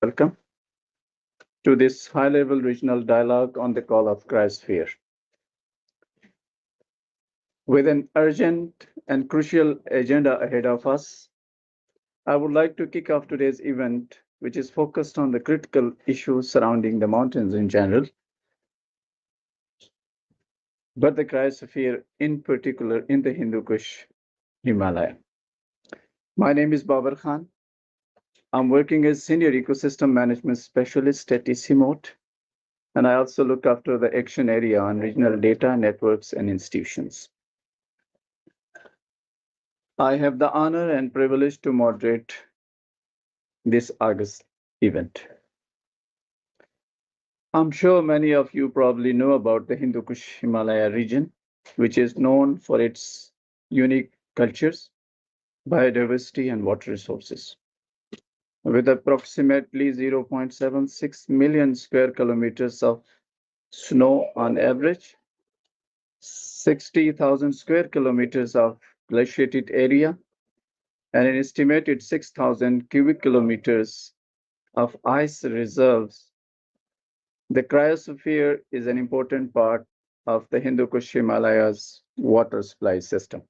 welcome to this high-level regional dialogue on the call of Cryosphere. With an urgent and crucial agenda ahead of us, I would like to kick off today's event, which is focused on the critical issues surrounding the mountains in general, but the Cryosphere in particular in the Hindu Kush Himalaya. My name is Babar Khan. I'm working as Senior Ecosystem Management Specialist at ICIMOD, and I also look after the action area on regional data, networks, and institutions. I have the honor and privilege to moderate this August event. I'm sure many of you probably know about the Hindu Kush Himalaya region, which is known for its unique cultures, biodiversity, and water resources. With approximately 0.76 million square kilometers of snow on average, 60,000 square kilometers of glaciated area, and an estimated 6,000 cubic kilometers of ice reserves, the cryosphere is an important part of the Hindu Kush Himalaya's water supply system.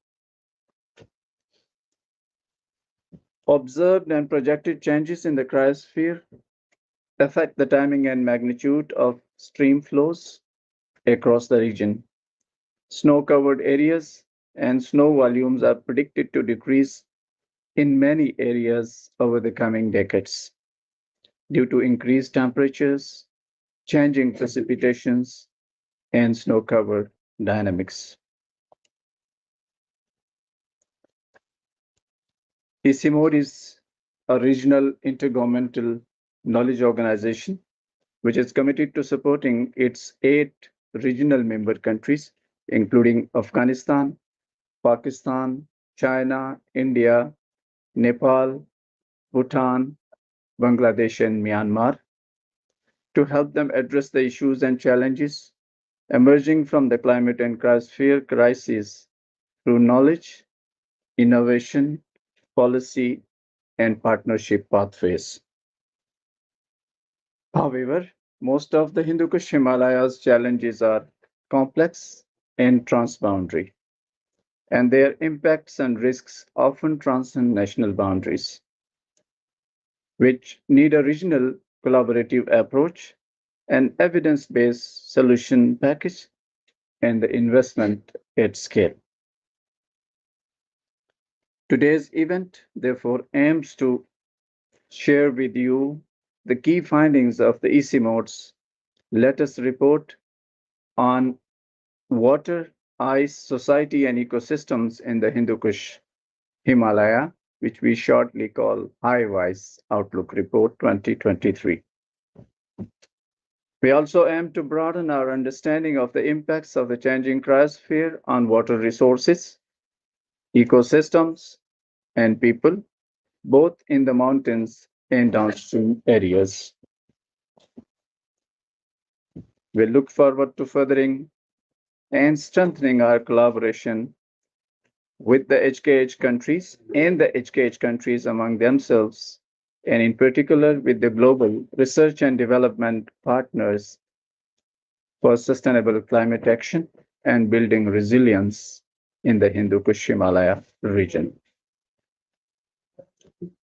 Observed and projected changes in the cryosphere affect the timing and magnitude of stream flows across the region. Snow-covered areas and snow volumes are predicted to decrease in many areas over the coming decades due to increased temperatures, changing precipitations, and snow cover dynamics. ICIMOD is a regional intergovernmental knowledge organization which is committed to supporting its 8 regional member countries, including Afghanistan, Pakistan, China, India, Nepal, Bhutan, Bangladesh, and Myanmar, to help them address the issues and challenges emerging from the climate and cryosphere crisis through knowledge, innovation, policy, and partnership pathways. However, most of the Hindu Kush Himalayas challenges are complex and transboundary, and their impacts and risks often transcend national boundaries, which need a regional collaborative approach, an evidence-based solution package, and the investment at scale. Today's event, therefore, aims to share with you the key findings of the ICIMOD's latest report on water, ice, society, and ecosystems in the Hindu Kush Himalaya, which we shortly call HIVICE Outlook Report 2023. We also aim to broaden our understanding of the impacts of the changing cryosphere on water resources, ecosystems, and people, both in the mountains and downstream areas. We look forward to furthering and strengthening our collaboration with the HKH countries and the HKH countries among themselves, and in particular with the global research and development partners for sustainable climate action and building resilience in the Hindu Kush Himalaya region.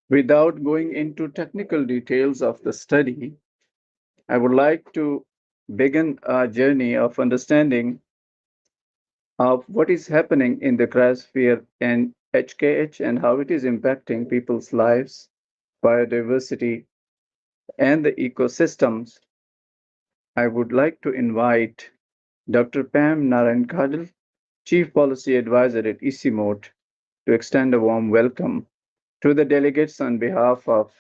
Without going into technical details of the study, I would like to begin a journey of understanding of what is happening in the cryosphere and HKH and how it is impacting people's lives, biodiversity, and the ecosystems. I would like to invite Dr. Pam Narayan-Kadal, Chief Policy Advisor at ICIMOD, to extend a warm welcome to the delegates on behalf of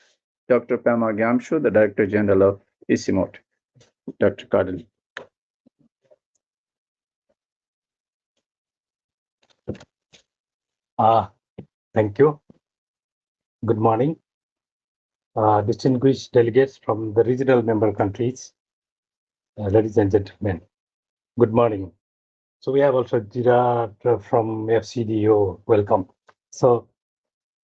Dr. Pema Gyamshu, the Director General of ICIMOD. Dr. Kadal. Thank you. Good morning. Distinguished delegates from the regional member countries, ladies and gentlemen, good morning. So we have also Jira from FCDO, welcome. So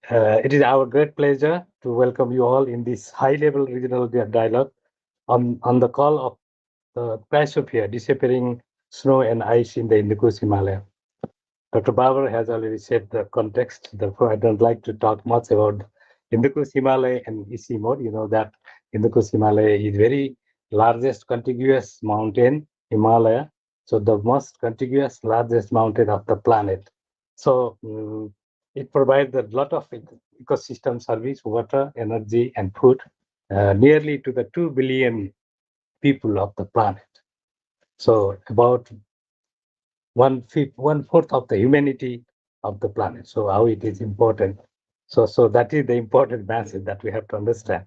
it is our great pleasure to welcome you all in this high-level regional dialogue on the call of the Cryosphere, disappearing snow and ice in the Hindu Kush Himalaya. Dr. Babar has already set the context, therefore I don't like to talk much about Hindu Kush Himalaya and ICIMOD. You know that Hindu Kush Himalaya is very largest contiguous mountain, Himalaya. So the most contiguous largest mountain of the planet. So it provides a lot of ecosystem service, water, energy, and food, nearly to the 2 billion people of the planet. So about one fourth of the humanity of the planet. So how it is important. So that is the important message that we have to understand.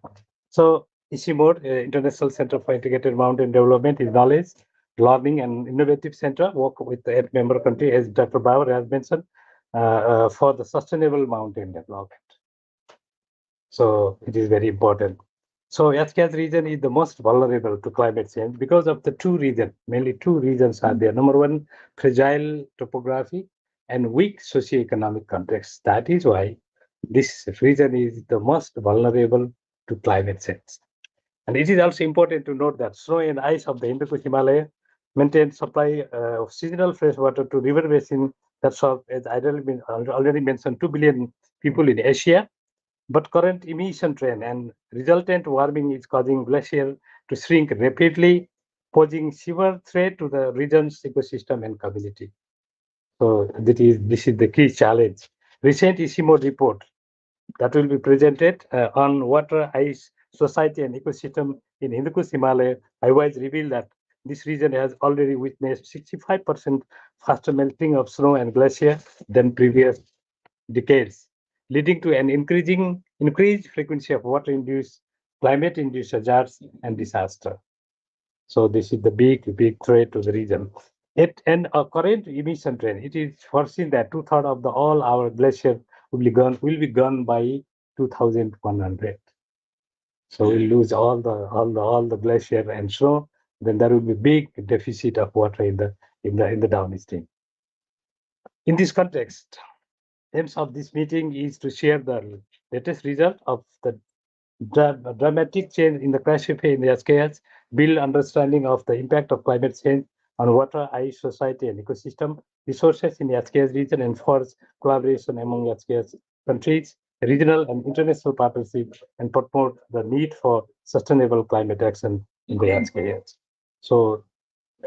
So ICIMOD, International Center for Integrated Mountain Development, is knowledge, learning, and innovative center. Work with the 8 member country, as Dr. Bauer has mentioned, for the sustainable mountain development. So it is very important. So SKS region is the most vulnerable to climate change because of the two reasons. Mainly two reasons are there. Number one, fragile topography and weak socioeconomic context. That is why this region is the most vulnerable to climate change. And it is also important to note that snow and ice of the Hindu Kush Himalaya maintain supply of seasonal fresh water to river basin that serve, as I already mentioned, 2 billion people in Asia. But current emission trend and resultant warming is causing glacier to shrink rapidly, posing severe threat to the region's ecosystem and community. So this is the key challenge. Recent ICIMOD report that will be presented on water, ice, society, and ecosystem in Hindu Kush Himalaya otherwise reveal that this region has already witnessed 65% faster melting of snow and glacier than previous decades, leading to an increased frequency of water-induced, climate-induced hazards and disaster. So this is the big threat to the region. And a current emission trend, it is foreseen that two-thirds of all our glaciers will be gone by 2100. So we'll lose all the glacier and snow. Then there will be big deficit of water in the downstream. In this context, aims of this meeting is to share the latest result of the dramatic change in the cryosphere in the SKS, build understanding of the impact of climate change on water, ice, society, and ecosystem resources in the SKS region, and forge collaboration among SKS countries, regional and international partnership, and promote the need for sustainable climate action in the SKS. So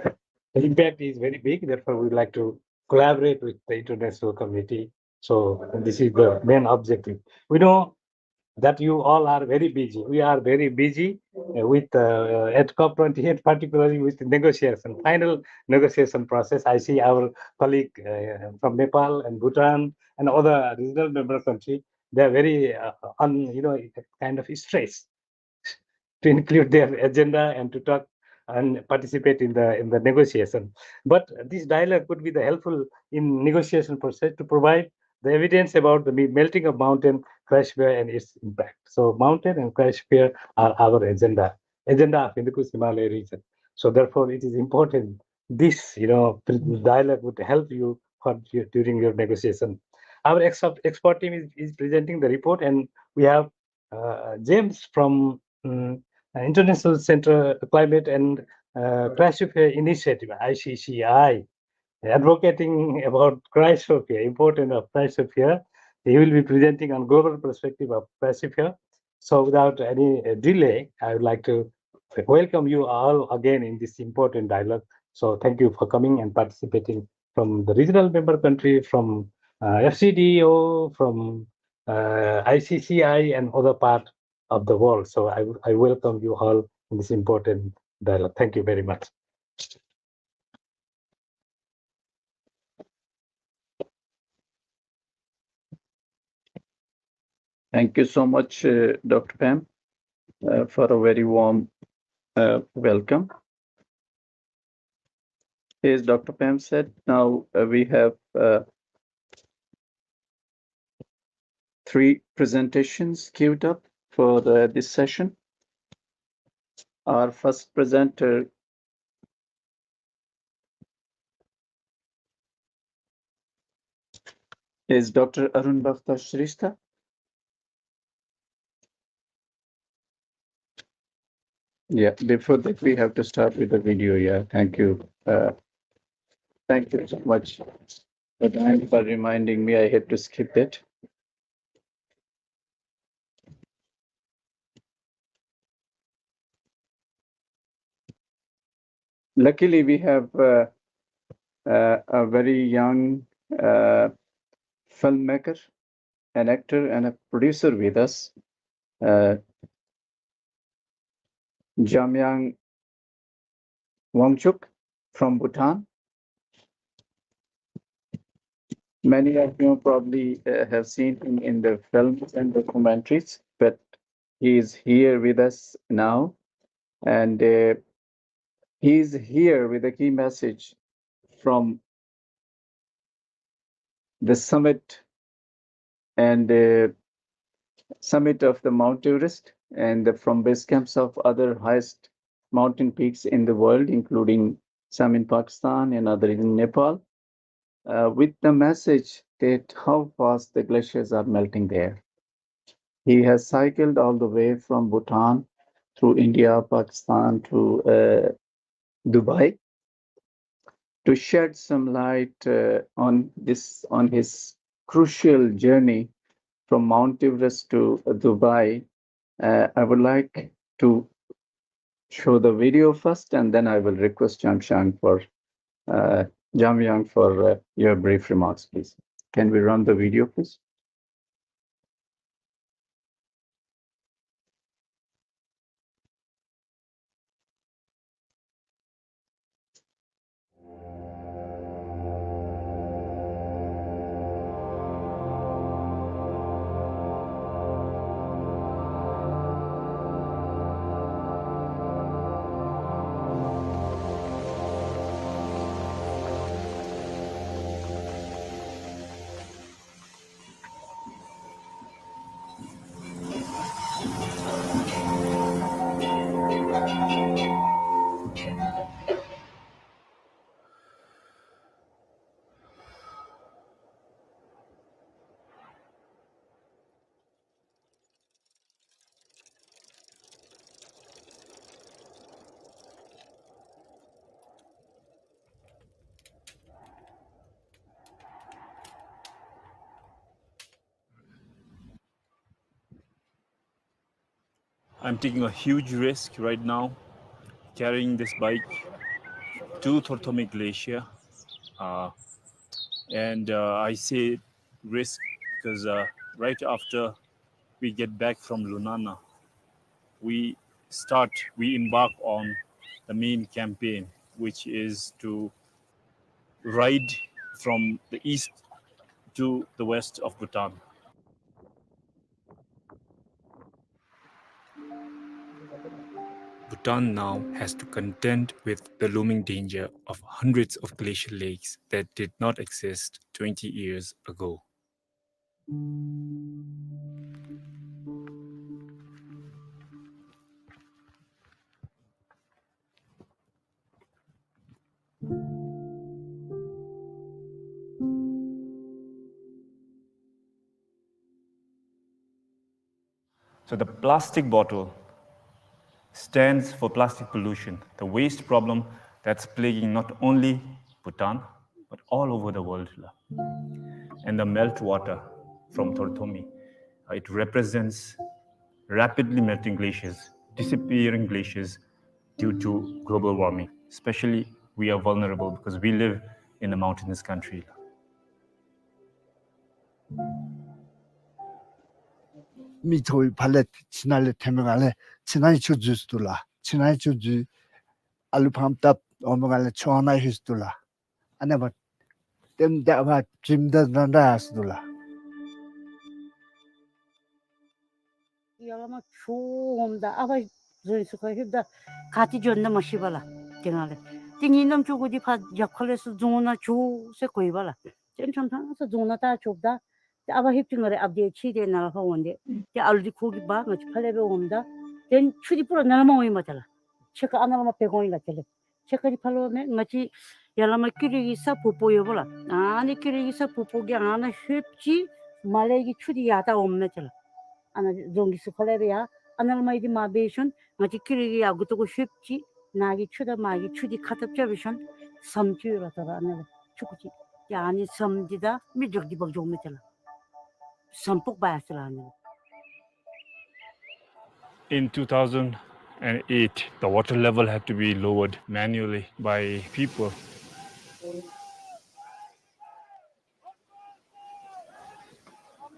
the impact is very big. Therefore, we'd like to collaborate with the international community. So this is the main objective. We know that you all are very busy. We are very busy with at COP28, particularly with the negotiation, final negotiation process. I see our colleague from Nepal and Bhutan and other regional member country. They are very kind of stressed to include their agenda and to talk and participate in the negotiation. But this dialogue could be the helpful in negotiation process to provide the evidence about the melting of mountain Cryosphere and its impact. So mountain and Cryosphere are our agenda of Hindu Kush Himalaya region. So therefore, it is important. This dialogue would help you during your negotiation. Our expert team is presenting the report, and we have James from International Center Climate and Cryosphere Initiative (ICCI), advocating about Cryosphere, important of Cryosphere. He will be presenting on global perspective of Cryosphere. So without any delay, I would like to welcome you all again in this important dialogue. So thank you for coming and participating from the regional member country, from FCDO, from ICCI and other part of the world. So I welcome you all in this important dialogue. Thank you very much. Thank you so much, Dr. Pam, for a very warm welcome. As Dr. Pam said, now we have 3 presentations queued up for this session. Our first presenter is Dr. Arun Bhakta Shrestha. Yeah, before that, we have to start with the video. Yeah, thank you. Thank you so much for reminding me. I had to skip it. Luckily, we have a very young filmmaker, an actor, and a producer with us, Jamyang Wangchuk from Bhutan. Many of you probably have seen him in the films and documentaries, but he is here with us now, and he is here with a key message from the summit and summit of the Mount Everest, and from base camps of other highest mountain peaks in the world, including some in Pakistan and other in Nepal, with the message that how fast the glaciers are melting there. He has cycled all the way from Bhutan through India, Pakistan to Dubai to shed some light on his crucial journey from Mount Everest to Dubai. I would like to show the video first, and then I will request Jamyang for your brief remarks, please. Can we run the video, please? I'm taking a huge risk right now, carrying this bike to Tortomi Glacier. And I say risk because right after we get back from Lunana, we embark on the main campaign, which is to ride from the east to the west of Bhutan. Bhutan now has to contend with the looming danger of hundreds of glacial lakes that did not exist 20 years ago. So the plastic bottle stands for plastic pollution, the waste problem that's plaguing not only Bhutan, but all over the world. And the meltwater from Tortomi, it represents rapidly melting glaciers, disappearing glaciers due to global warming. Especially, we are vulnerable because we live in a mountainous country. 미토이 발렛 지날레 태명알레 지나이 주주스둘라 지나이 주주 알루팜답 어머갈레 초하나 히스둘라 아네바 땜다바 짐다난다스둘라 Yalama çoğumda ava zırsı hibda kati jonna masibala tingale tinginam chugudi pha jakholesu zona chu se koibala chen chon thang sa zona ta chobda ava hip tingare update chi de na ha wonde te aldi khogi ba ngach phalebe wonda ten chudi pura nalama oi matala cheka anama pegoi la tele cheka di phalo me ngachi yalama kirigi sa popo yobola ani kirigi sa popo gi ana hipchi malegi chudi yata omne chala ana zongi su kholebeya Analmaydı mabeyşon, ngati kirigi yagutugu şüpçi, nagi çuda magi çudi katıp çabışon, samçı ratara anal. Çukuçi. Yani samdida bir di bak metela. Sampuk bayasıla anal. In 2008, the water level had to be lowered manually by people.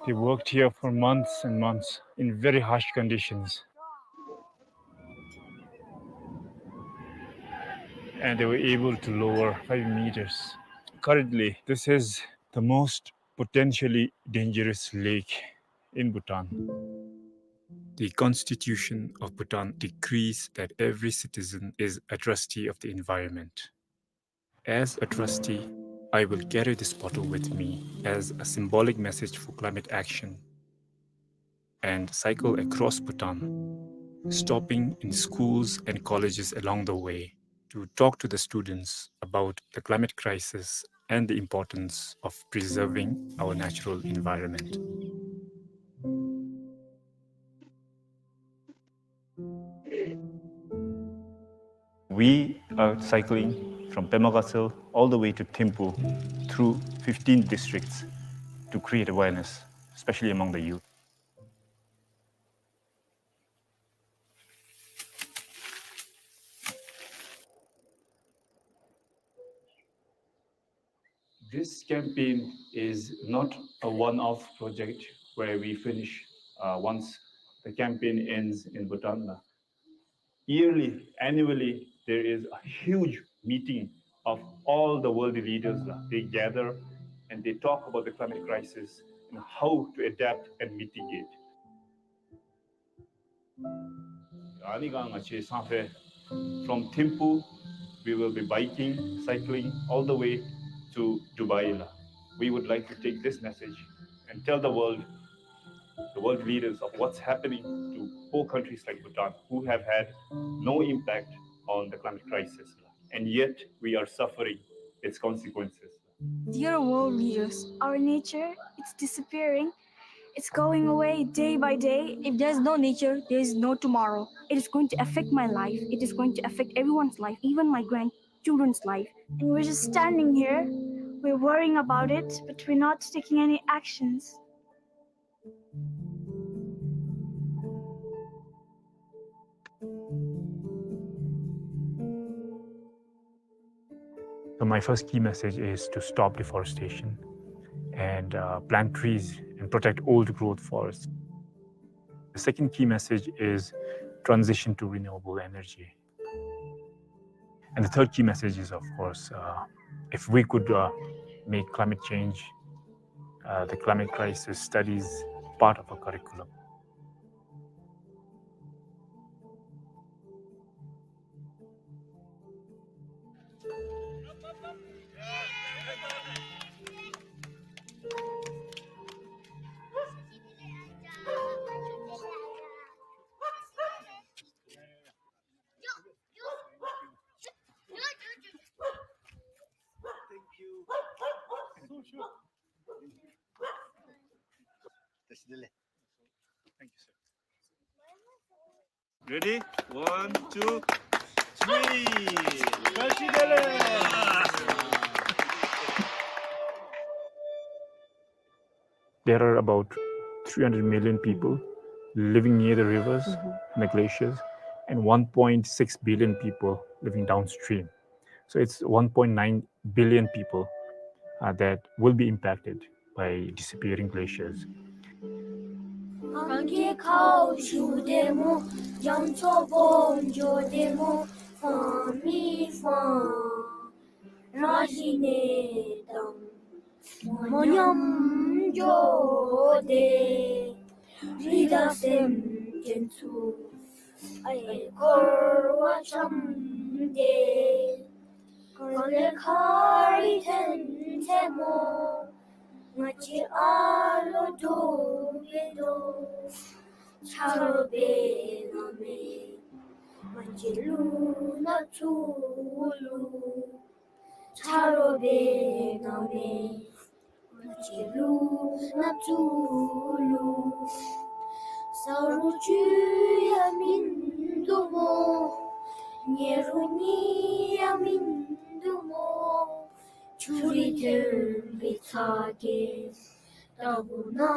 They worked here for months and months in very harsh conditions. And they were able to lower 5 meters. Currently, this is the most potentially dangerous lake in Bhutan. The constitution of Bhutan decrees that every citizen is a trustee of the environment. As a trustee, I will carry this bottle with me as a symbolic message for climate action and cycle across Bhutan, stopping in schools and colleges along the way to talk to the students about the climate crisis and the importance of preserving our natural environment. We are cycling from Pemagasil all the way to Thimphu through 15 districts to create awareness, especially among the youth. This campaign is not a one-off project where we finish once the campaign ends in Bhutan. Yearly, annually, there is a huge meeting of all the world leaders. They gather and they talk about the climate crisis and how to adapt and mitigate. From Thimphu, we will be biking, cycling all the way to Dubai. We would like to take this message and tell the world leaders of what's happening to poor countries like Bhutan, who have had no impact on the climate crisis. And yet we are suffering its consequences. Dear world leaders, our nature, it's disappearing. It's going away day by day. If there's no nature, there's no tomorrow. It is going to affect my life. It is going to affect everyone's life, even my grandchildren's life. And we're just standing here. We're worrying about it, but we're not taking any actions. So my first key message is to stop deforestation and plant trees and protect old growth forests. The second key message is transition to renewable energy. And the third key message is, of course, if we could make climate change, the climate crisis studies part of our curriculum. Thank you, sir. Ready? 1, 2, 3. There are about 300 million people living near the rivers and the glaciers, and 1.6 billion people living downstream. So it's 1.9 billion people that will be impacted by disappearing glaciers. Sarujuya mindumo, Nyerunia mindumo, Churitir bitake, Tabuna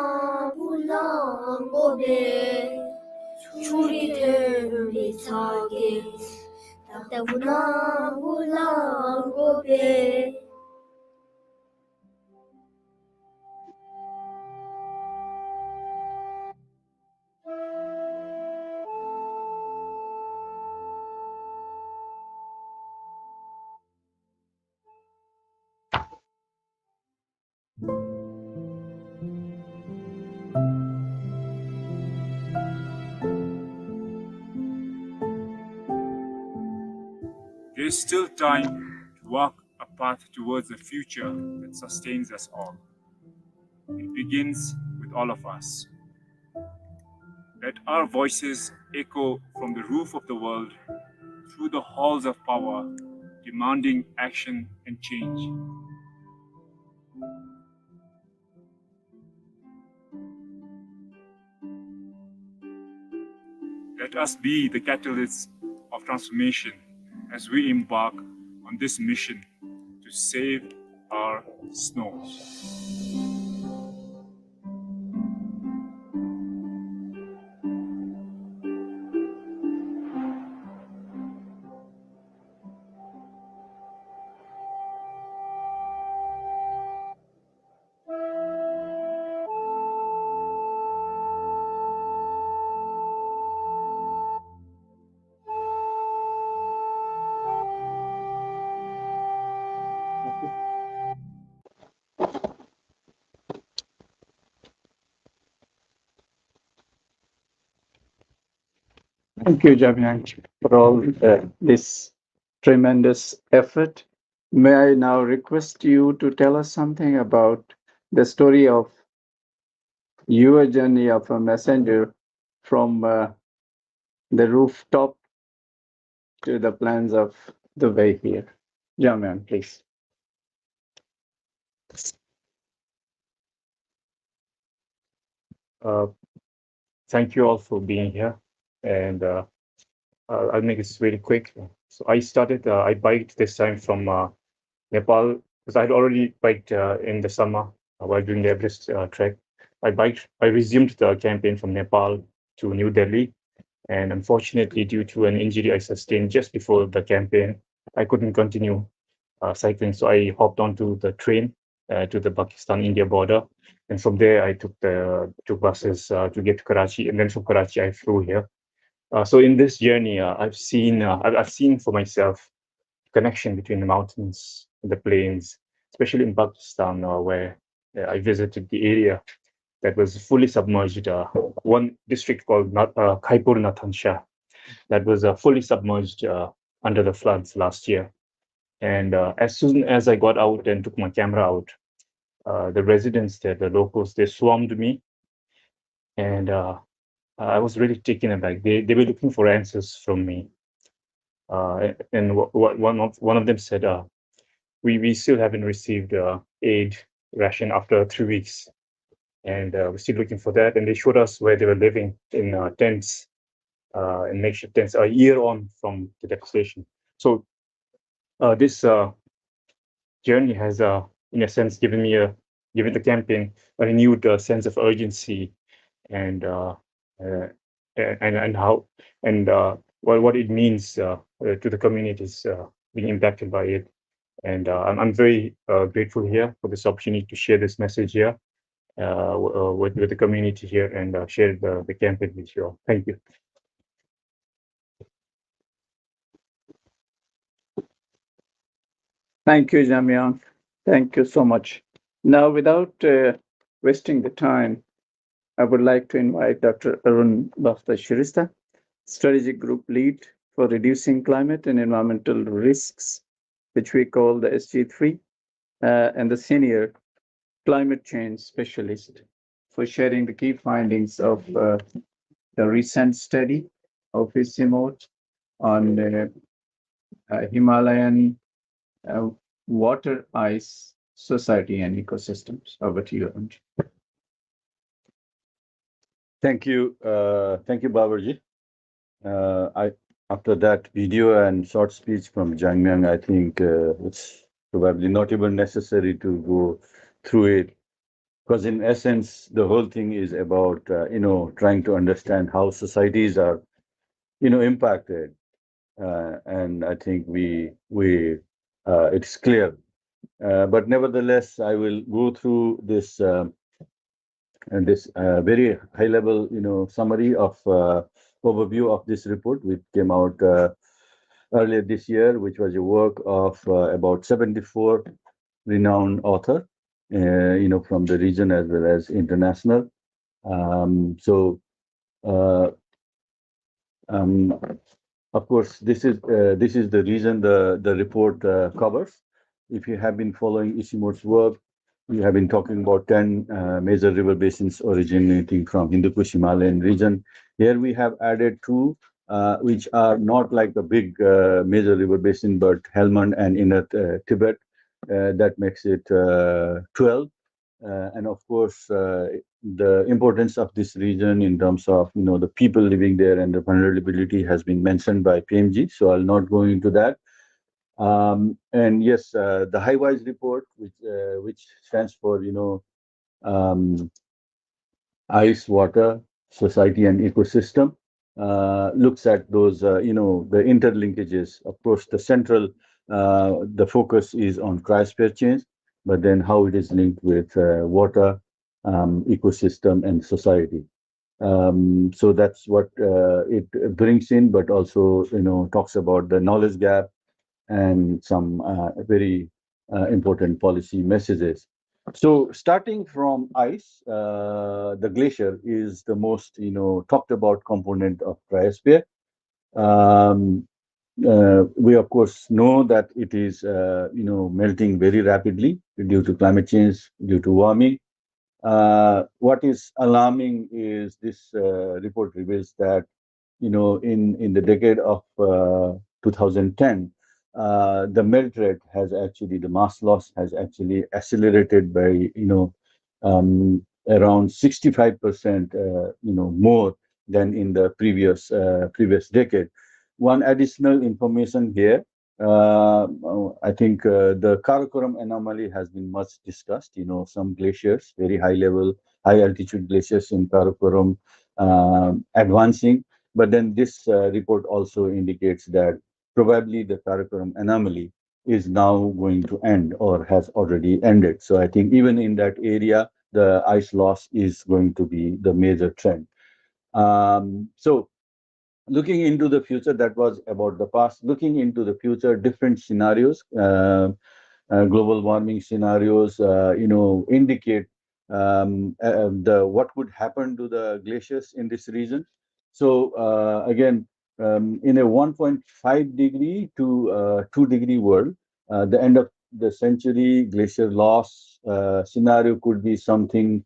bulangobe, Churitir bitake, Tabuna bulangobe. There is still time to walk a path towards a future that sustains us all. It begins with all of us. Let our voices echo from the roof of the world through the halls of power, demanding action and change. Let us be the catalysts of transformation as we embark on this mission to save our snow. Thank you, Jamyang, for all this tremendous effort. May I now request you to tell us something about the story of your journey of a messenger from the rooftop to the plans of the way here? Jamyang, please. Thank you all for being here, and I'll make this really quick. So I biked this time from Nepal, because I'd already biked in the summer while doing the Everest trek. I resumed the campaign from Nepal to New Delhi, and unfortunately, due to an injury I sustained just before the campaign, I couldn't continue cycling. So I hopped onto the train to the Pakistan-India border, and from there I took buses to get to Karachi, and then from Karachi I flew here. So in this journey, I've seen for myself connection between the mountains and the plains, especially in Pakistan, where I visited the area that was fully submerged. One district called Khaipur Nathansha that was fully submerged under the floods last year. And as soon as I got out and took my camera out, the residents there, the locals, they swarmed me, and I was really taken aback. They were looking for answers from me. And one of them said, we still haven't received aid ration after 3 weeks, and we're still looking for that. And they showed us where they were living in tents, in makeshift tents, a year on from the devastation. So this journey has, in a sense, given the campaign a renewed sense of urgency, and how, and what it means to the communities being impacted by it. And I'm very grateful here for this opportunity to share this message here with the community here, and share the campaign with you all. Thank you. Thank you, Jamyang. Thank you so much. Now, without wasting the time, I would like to invite Dr. Arun Bafta-Shirista, Strategic Group Lead for Reducing Climate and Environmental Risks, which we call the SG3, and the Senior Climate Change Specialist, for sharing the key findings of the recent study of ICIMOD on Himalayan water, ice, society, and ecosystems. Over to you, Arun. Thank you, Babarji. I After that video and short speech from Jangmyang, I think it's probably not even necessary to go through it, because in essence, the whole thing is about trying to understand how societies are impacted, and I think we it's clear. But nevertheless, I will go through this very high level summary of overview of this report, which came out earlier this year, which was a work of about 74 renowned author, from the region as well as international. So uh, um, of course, this is the reason the report covers. If you have been following ICIMOD's work, we have been talking about 10 major river basins originating from Hindu Kush Himalayan region. Here we have added two, which are not like the big major river basin, but Helmand and Inner Tibet. That makes it 12. And of course, the importance of this region in terms of the people living there and the vulnerability has been mentioned by PMG. So I'll not go into that. And yes, the Highwise report, which stands for um, ice, water, society, and ecosystem, looks at those the interlinkages. Of course, the focus is on cryosphere change, but then how it is linked with water, ecosystem, and society. So that's what it brings in, but also talks about the knowledge gap and some very important policy messages. So starting from ice, the glacier is the most talked about component of cryosphere. Um, we of course know that it is melting very rapidly due to climate change, due to warming. What is alarming is this report reveals that in the decade of 2010, the melt rate has actually, the mass loss has actually accelerated by around 65% more than in the previous decade. One additional information here. I think the Karakoram anomaly has been much discussed. Some glaciers, very high level, high altitude glaciers in Karakoram advancing. But then this report also indicates that probably the Karakoram anomaly is now going to end or has already ended. So I think even in that area, the ice loss is going to be the major trend. So looking into the future, that was about the past. Looking into the future, different scenarios, global warming scenarios, indicate the what would happen to the glaciers in this region. So again, in a 1.5 degree to 2 degree world, the end of the century glacier loss scenario could be something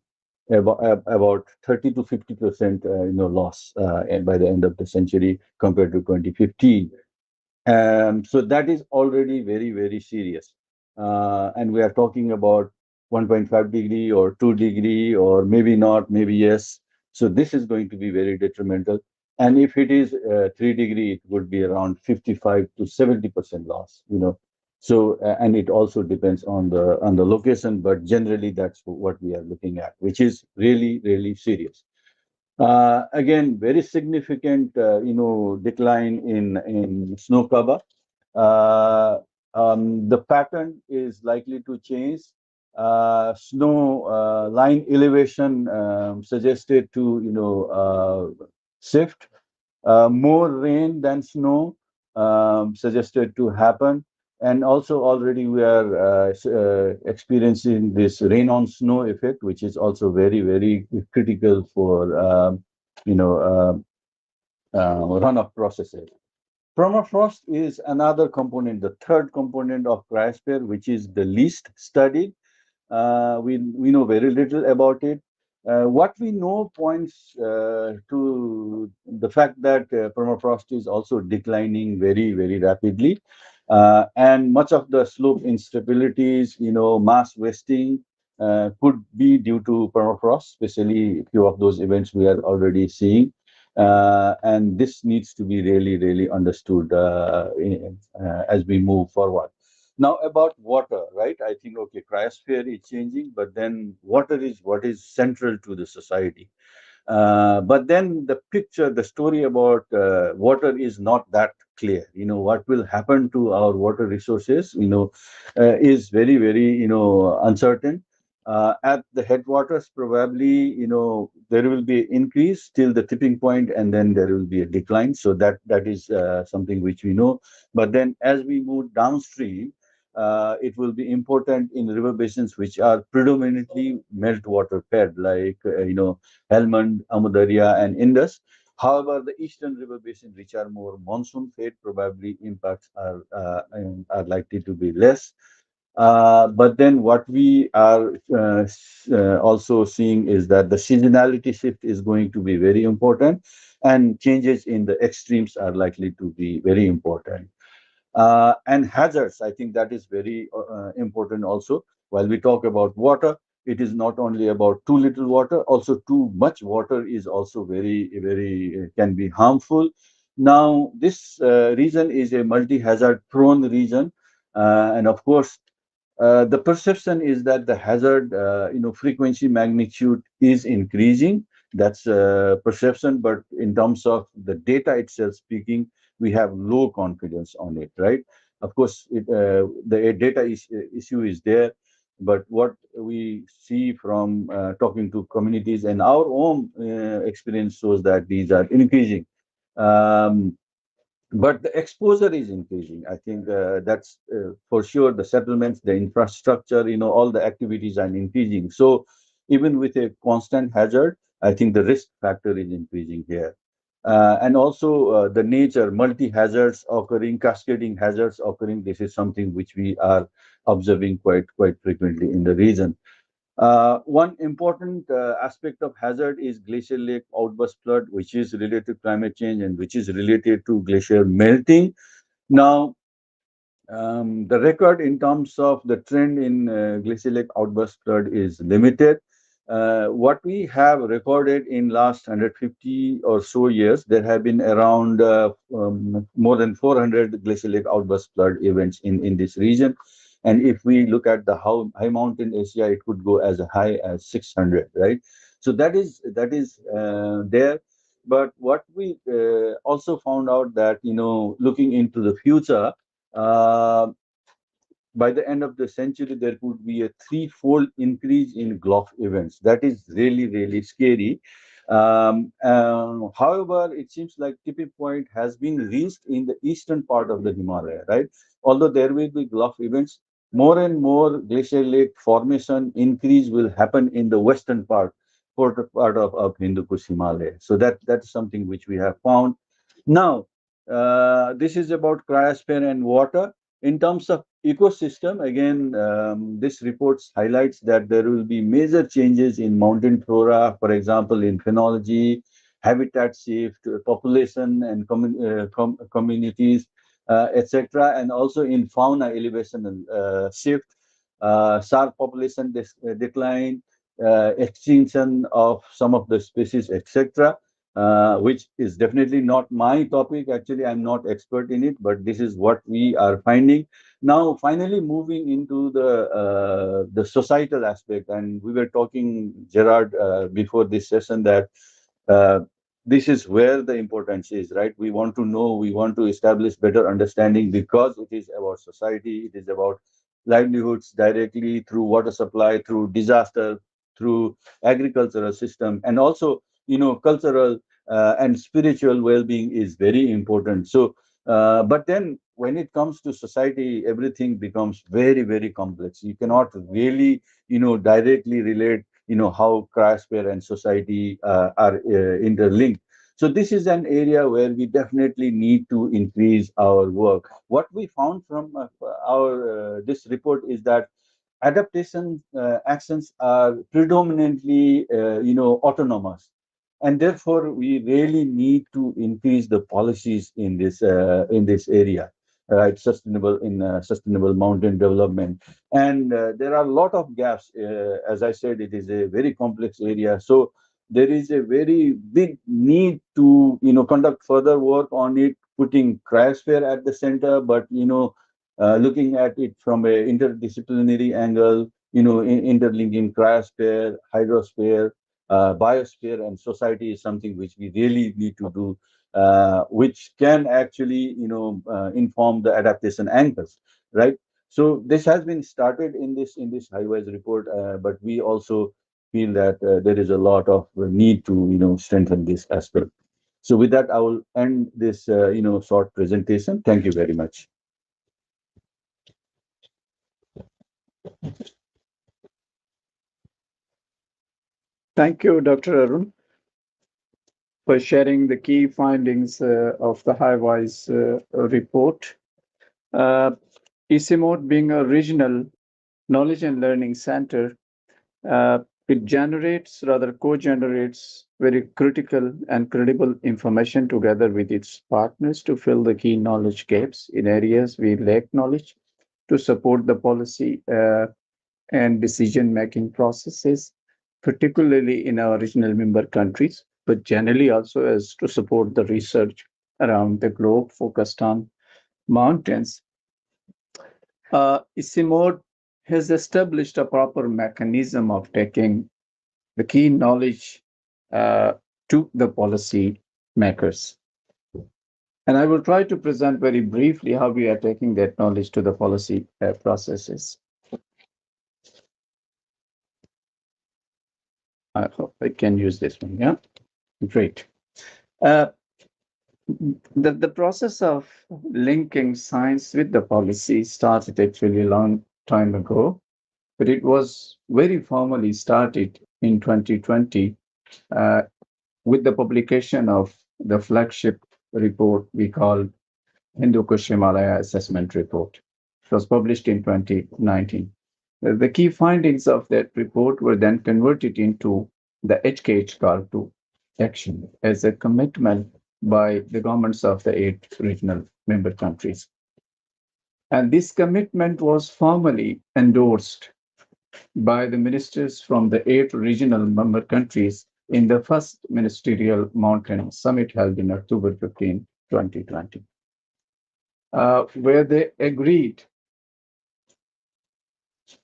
about 30 to 50% loss and by the end of the century compared to 2015. So that is already very, very serious. And we are talking about 1.5 degree or 2 degree or maybe not, maybe yes. So this is going to be very detrimental. And if it is 3 degree, it would be around 55 to 70% loss. So and it also depends on the location, but generally that's what we are looking at, which is really, really serious. Again, very significant, decline in snow cover. The pattern is likely to change. Snow line elevation suggested to, shift. More rain than snow suggested to happen. And also already we are experiencing this rain on snow effect, which is also very, very critical for, runoff processes. Permafrost is another component, the third component of cryosphere, which is the least studied. We know very little about it. What we know points to the fact that permafrost is also declining very, very rapidly. And much of the slope instabilities, mass wasting, could be due to permafrost, especially a few of those events we are already seeing. And this needs to be really, really understood as we move forward. Now about water, right? I think, okay, cryosphere is changing, but then water is what is central to the society. But then the picture, the story about water is not that clear. What will happen to our water resources, is very, very, uncertain. At the headwaters, probably, there will be increase till the tipping point, and then there will be a decline. So that is something which we know. But then as we move downstream, it will be important in river basins which are predominantly meltwater fed, like, Helmand, Amudarya, and Indus. However, the eastern river basins, which are more monsoon fed, probably impacts are likely to be less. But then what we are also seeing is that the seasonality shift is going to be very important, and changes in the extremes are likely to be very important. And hazards, I think that is very important also. While we talk about water, it is not only about too little water, also too much water is also very, very can be harmful. Now, this region is a multi-hazard prone region. And of course, the perception is that the hazard, frequency magnitude is increasing. That's perception, but in terms of the data itself speaking, we have low confidence on it, right? Of course, the data issue is there, but what we see from talking to communities and our own experience shows that these are increasing. Um, but the exposure is increasing. I think that's for sure. The settlements, the infrastructure, all the activities are increasing. So even with a constant hazard, I think the risk factor is increasing here. And also the nature, multi-hazards occurring, cascading hazards occurring. This is something which we are observing quite frequently in the region. One important aspect of hazard is glacier lake outburst flood, which is related to climate change and which is related to glacier melting. Now, the record in terms of the trend in glacier lake outburst flood is limited. What we have recorded in last 150 or so years, there have been around more than 400 glacier lake outburst flood events in this region. And if we look at the high mountain Asia, it could go as high as 600, right? So that is there. But what we also found out that, looking into the future, uh, by the end of the century, there could be a threefold increase in Glock events. That is really, really scary. However, it seems like tipping point has been reached in the eastern part of the Himalaya, right? Although there will be Glock events, more and more glacier lake formation increase will happen in the western part of Hindu Kush Himalaya. So that's something which we have found. Now, this is about cryosphere and water. In terms of ecosystem, again, this report highlights that there will be major changes in mountain flora, for example, in phenology, habitat shift, population and communities, etc., and also in fauna elevation shift, sharp population decline, extinction of some of the species, etc., which is definitely not my topic. Actually, I'm not expert in it, but this is what we are finding. Now, finally, moving into the societal aspect, and we were talking, Gerard, before this session that uh, this is where the importance is, right? We want to know, we want to establish better understanding because it is about society, it is about livelihoods directly through water supply, through disaster, through agricultural system, and also, cultural and spiritual well-being is very important. So, but then when it comes to society, everything becomes very, very complex. You cannot really, directly relate, how cryosphere and society are interlinked. So this is an area where we definitely need to increase our work. What we found from our this report is that adaptation actions are predominantly, autonomous, and therefore we really need to increase the policies in this area. right? Sustainable mountain development, and there are a lot of gaps. As I said, it is a very complex area, so there is a very big need to conduct further work on it, putting Cryosphere at the center, but looking at it from a interdisciplinary angle, interlinking Cryosphere, hydrosphere, biosphere, and society is something which we really need to do, which can actually inform the adaptation angles, right? So this has been started in this high-wise report, but we also feel that there is a lot of need to strengthen this aspect. So with that, I will end this short presentation. Thank you very much. Thank you, Dr. Arun, for sharing the key findings of the Highwise report. ICIMOD being a regional knowledge and learning center, it co-generates very critical and credible information together with its partners to fill the key knowledge gaps in areas we lack knowledge, to support the policy and decision-making processes, particularly in our regional member countries, but generally also as to support the research around the globe focused on mountains. ICIMOD has established a proper mechanism of taking the key knowledge to the policy makers. And I will try to present very briefly how we are taking that knowledge to the policy processes. I hope I can use this one. Yeah, great. The process of linking science with the policy started actually a long time ago, but it was very formally started in 2020 with the publication of the flagship report we call Hindu Kush Himalaya Assessment Report. It was published in 2019. The key findings of that report were then converted into the HKH call to action as a commitment by the governments of the 8 regional member countries. And this commitment was formally endorsed by the ministers from the 8 regional member countries in the first ministerial mountain summit held in October 15, 2020, where they agreed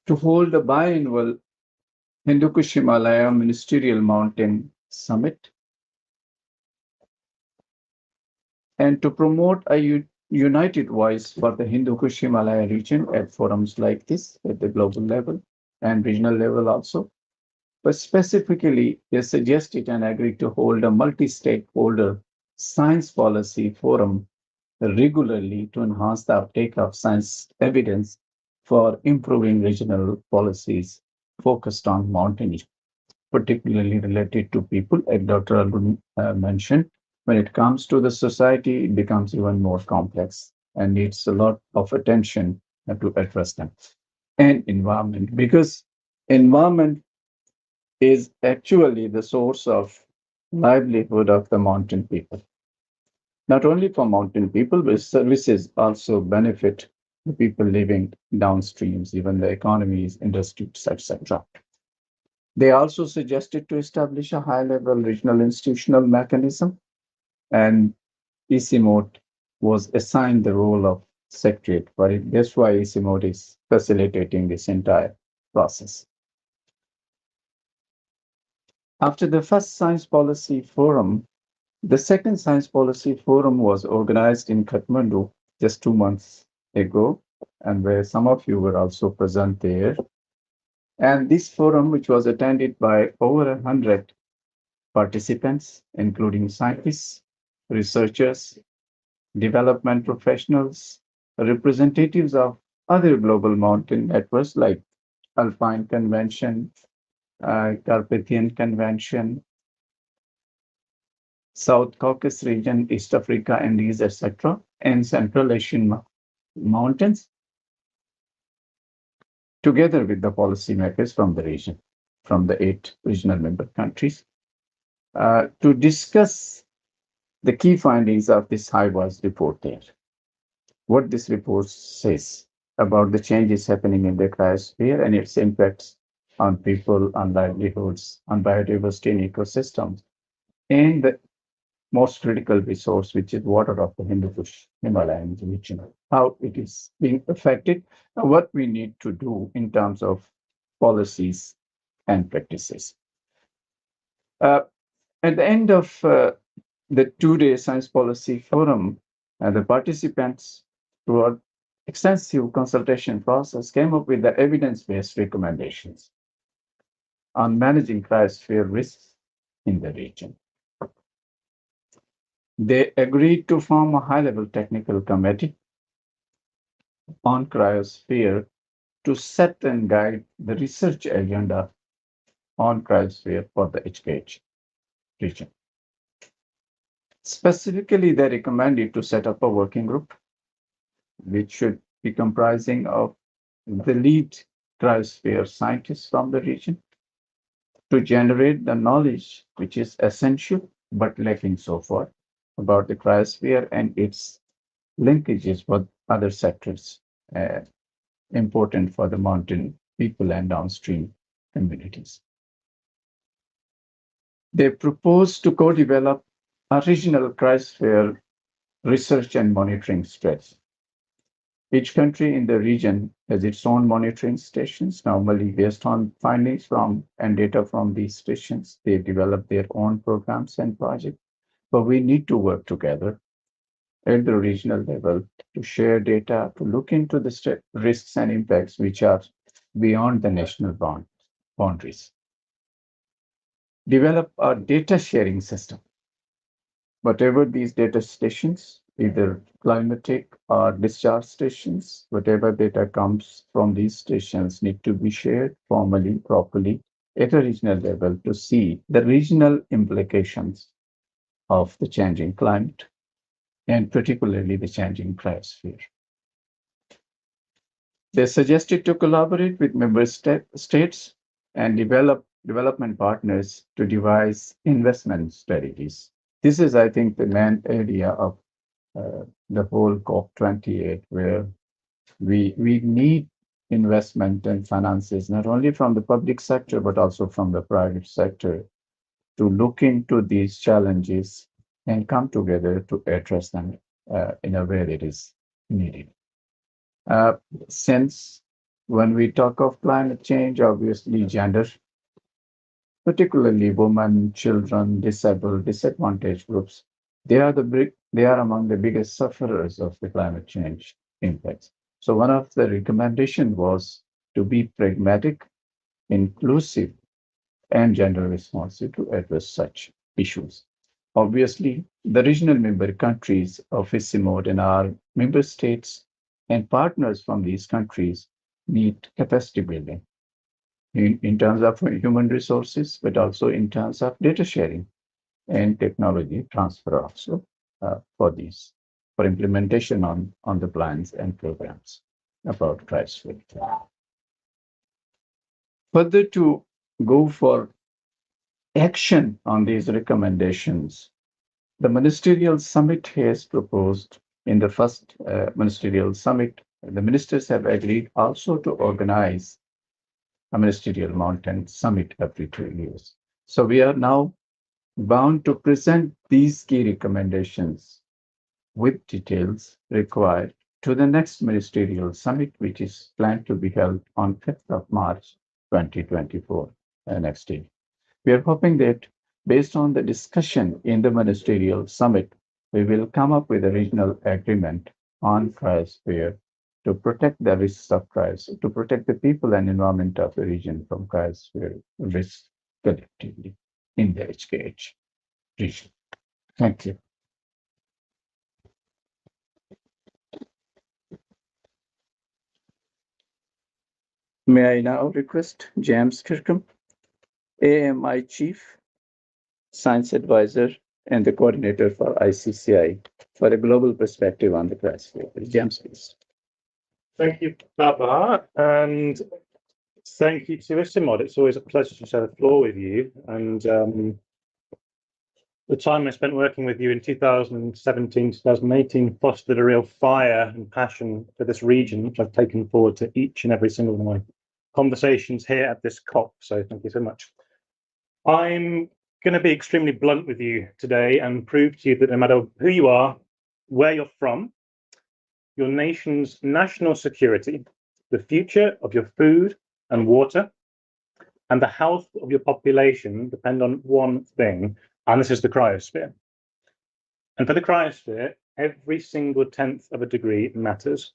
to hold a biannual Hindu Kush Himalaya Ministerial Mountain Summit and to promote a united voice for the Hindu Kush Himalaya region at forums like this at the global level and regional level also. But specifically, they suggested and agreed to hold a multi-stakeholder science policy forum regularly to enhance the uptake of science evidence for improving regional policies focused on mountaineering, particularly related to people, as Dr. Arun mentioned. When it comes to the society, it becomes even more complex and needs a lot of attention to address them. And environment, because environment is actually the source of livelihood of the mountain people. Not only for mountain people, but services also benefit the people living downstreams, even the economies, industries, etc. They also suggested to establish a high-level regional institutional mechanism, and ICIMOD was assigned the role of secretariat for it. That's why ICIMOD is facilitating this entire process. After the first Science Policy Forum, the second Science Policy Forum was organized in Kathmandu just 2 months ago, and where some of you were also present there. And this forum, which was attended by over 100 participants, including scientists, researchers, development professionals, representatives of other global mountain networks like Alpine Convention, Carpathian Convention, South Caucasus region, East Africa, Andes, etc., and Central Asian mountains, together with the policymakers from the region, from the 8 regional member countries, to discuss the key findings of this Highwise report there. what this report says about the changes happening in the cryosphere and its impacts on people, on livelihoods, on biodiversity and ecosystems, and the most critical resource, which is water of the Hindu Kush Himalayan region, how it is being affected, and what we need to do in terms of policies and practices. At the end of the two-day Science Policy Forum, the participants, through an extensive consultation process, came up with the evidence-based recommendations on managing cryosphere risks in the region. They agreed to form a high-level technical committee on cryosphere to set and guide the research agenda on cryosphere for the HKH region. Specifically, they recommended to set up a working group, which should be comprising of the lead cryosphere scientists from the region to generate the knowledge which is essential but lacking so far about the cryosphere and its linkages with other sectors important for the mountain people and downstream communities. They propose to co-develop a regional cryosphere research and monitoring strategy. Each country in the region has its own monitoring stations, normally based on findings from and data from these stations. They develop their own programs and projects, but we need to work together at the regional level to share data, to look into the risks and impacts which are beyond the national boundaries. Develop a data sharing system. Whatever these data stations, either climatic or discharge stations, whatever data comes from these stations need to be shared formally, properly at a regional level to see the regional implications of the changing climate and particularly the changing cryosphere. They suggested to collaborate with member states and development partners to devise investment strategies. This is, I think, the main area of the whole COP28, where we need investment and finances, not only from the public sector, but also from the private sector to look into these challenges and come together to address them in a way that is needed. Since when we talk of climate change, obviously gender, particularly women, children, disabled, disadvantaged groups, they are among the biggest sufferers of the climate change impacts. So one of the recommendation was to be pragmatic, inclusive, and gender responsive to address such issues. Obviously, the regional member countries of ICIMOD and our member states and partners from these countries need capacity building in terms of human resources, but also in terms of data sharing and technology transfer also for implementation on the plans and programs about cryosphere. Further, to go for action on these recommendations, the ministerial summit has proposed in the first ministerial summit, the ministers have agreed also to organize a ministerial mountain summit every 2 years. So we are now bound to present these key recommendations with details required to the next ministerial summit, which is planned to be held on 5th of March 2024, next year. We are hoping that based on the discussion in the ministerial summit, we will come up with a regional agreement on cryosphere to protect the risks of cryosphere, to protect the people and environment of the region from cryosphere risks collectively in the HKH region. Thank you. May I now request James Kirkham, AMI Chief, Science Advisor, and the Coordinator for ICCI, for a global perspective on the cryosphere. James, please. Thank you, Baba, and thank you to ICIMOD. It's always a pleasure to share the floor with you. And the time I spent working with you in 2017, 2018 fostered a real fire and passion for this region, which I've taken forward to each and every single one of my conversations here at this COP. So thank you so much. I'm going to be extremely blunt with you today and prove to you that no matter who you are, where you're from, your nation's national security, the future of your food and water, and the health of your population depend on one thing, and this is the cryosphere. And for the cryosphere, every single 1/10 of a degree matters.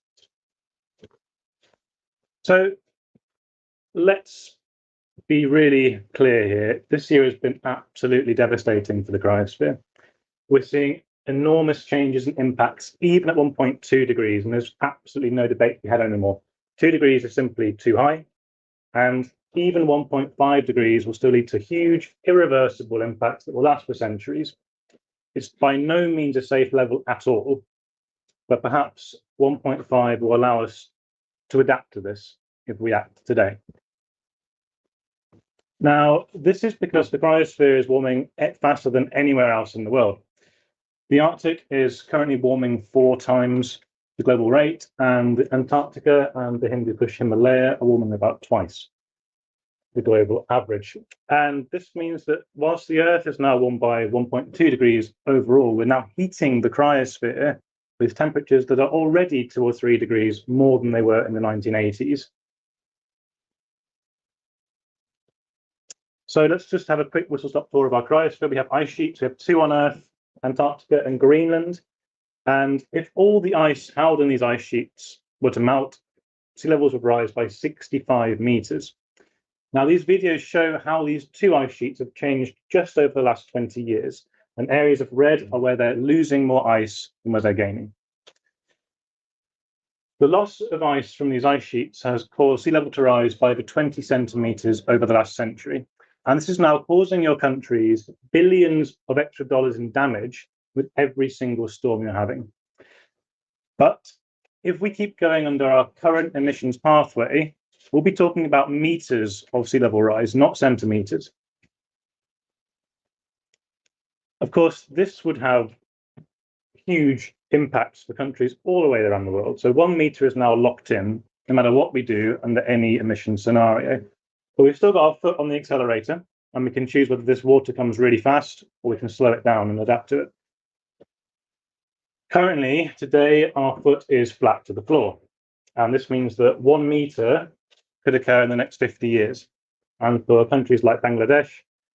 So let's be really clear here. This year has been absolutely devastating for the cryosphere. We're seeing enormous changes and impacts, even at 1.2 degrees, and there's absolutely no debate to be had anymore. 2 degrees is simply too high, and even 1.5 degrees will still lead to huge, irreversible impacts that will last for centuries. It's by no means a safe level at all, but perhaps 1.5 will allow us to adapt to this if we act today. Now, this is because the cryosphere is warming faster than anywhere else in the world. The Arctic is currently warming 4 times the global rate, and Antarctica and the Hindu Kush Himalaya are warming about twice the global average. And this means that whilst the Earth is now warmed by 1.2 degrees overall, we're now heating the cryosphere with temperatures that are already 2 or 3 degrees more than they were in the 1980s. So let's just have a quick whistle-stop tour of our cryosphere. We have ice sheets. We have 2 on Earth, Antarctica and Greenland. And if all the ice held in these ice sheets were to melt, sea levels would rise by 65 meters. Now, these videos show how these 2 ice sheets have changed just over the last 20 years. And areas of red are where they're losing more ice than where they're gaining. The loss of ice from these ice sheets has caused sea level to rise by over 20 centimeters over the last century. And this is now causing your countries billions of extra dollars in damage with every single storm you're having. But if we keep going under our current emissions pathway, we'll be talking about meters of sea level rise, not centimeters. Of course, this would have huge impacts for countries all the way around the world. So 1 meter is now locked in, no matter what we do under any emission scenario. But we've still got our foot on the accelerator, and we can choose whether this water comes really fast or we can slow it down and adapt to it. Currently, today, our foot is flat to the floor. And this means that 1 meter could occur in the next 50 years. And for countries like Bangladesh,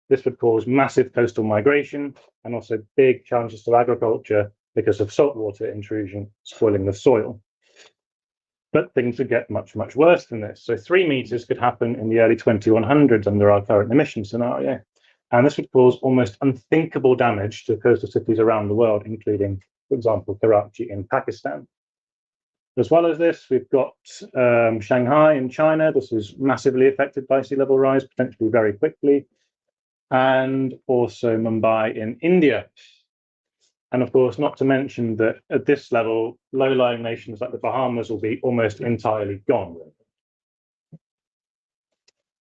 this would cause massive coastal migration and also big challenges to agriculture because of saltwater intrusion spoiling the soil. But things would get much, much worse than this. So 3 meters could happen in the early 2100s under our current emission scenario. And this would cause almost unthinkable damage to coastal cities around the world, including, for example, Karachi in Pakistan. As well as this, we've got Shanghai in China. This is massively affected by sea level rise, potentially very quickly. And also Mumbai in India. And of course, not to mention that at this level, low-lying nations like the Bahamas will be almost entirely gone.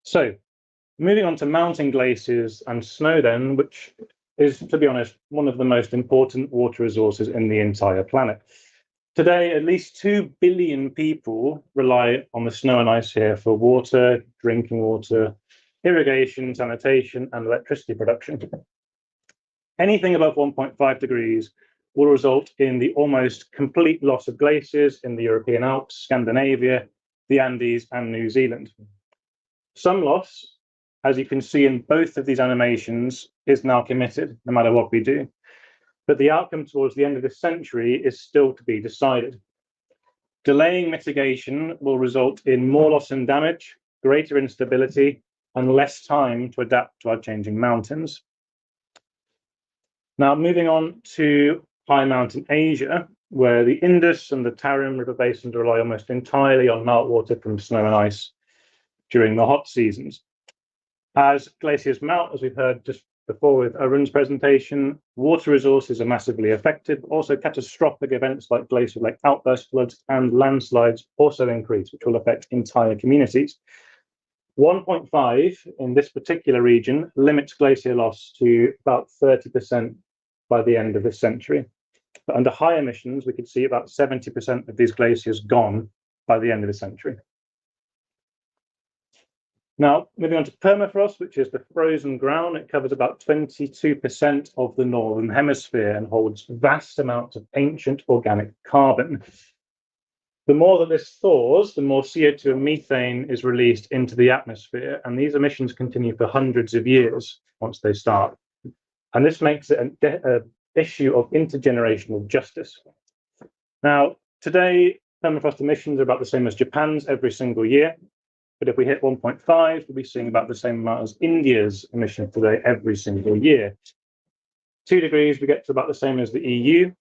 So, moving on to mountain glaciers and snow then, which is, to be honest, one of the most important water resources in the entire planet. Today, at least 2 billion people rely on the snow and ice here for water, drinking water, irrigation, sanitation, and electricity production. Anything above 1.5 degrees will result in the almost complete loss of glaciers in the European Alps, Scandinavia, the Andes, and New Zealand. Some loss, as you can see in both of these animations, is now committed, no matter what we do. But the outcome towards the end of this century is still to be decided. Delaying mitigation will result in more loss and damage, greater instability, and less time to adapt to our changing mountains. Now, moving on to high mountain Asia, where the Indus and the Tarim river basins rely almost entirely on meltwater from snow and ice during the hot seasons. As glaciers melt, as we've heard just before with Arun's presentation, water resources are massively affected, but also catastrophic events like glacier-like outburst floods and landslides also increase, which will affect entire communities. 1.5 in this particular region limits glacier loss to about 30% by the end of this century. But under high emissions, we could see about 70% of these glaciers gone by the end of the century. Now, moving on to permafrost, which is the frozen ground, it covers about 22% of the northern hemisphere and holds vast amounts of ancient organic carbon. The more that this thaws, the more CO2 and methane is released into the atmosphere, and these emissions continue for hundreds of years once they start. And this makes it an issue of intergenerational justice. Now, today, permafrost emissions are about the same as Japan's every single year. But if we hit 1.5, we'll be seeing about the same amount as India's emissions today every single year. 2 degrees, we get to about the same as the EU.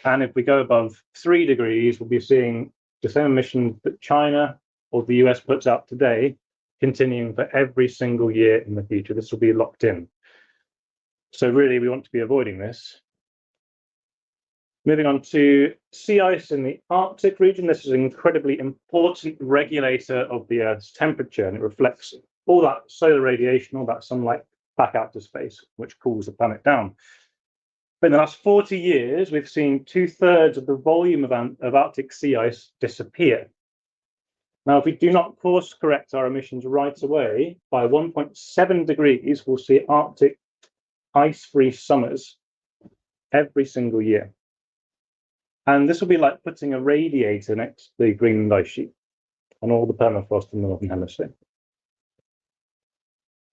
And if we go above 3 degrees, we'll be seeing the same emissions that China or the US puts out today, continuing for every single year in the future. This will be locked in. So really, we want to be avoiding this. Moving on to sea ice in the Arctic region. This is an incredibly important regulator of the Earth's temperature, and it reflects all that solar radiation, all that sunlight back out to space, which cools the planet down. But in the last 40 years, we've seen 2/3 of the volume of Arctic sea ice disappear. Now, if we do not course correct our emissions right away, by 1.7 degrees, we'll see Arctic ice-free summers every single year. And this will be like putting a radiator next to the Greenland ice sheet and all the permafrost in the Northern Hemisphere.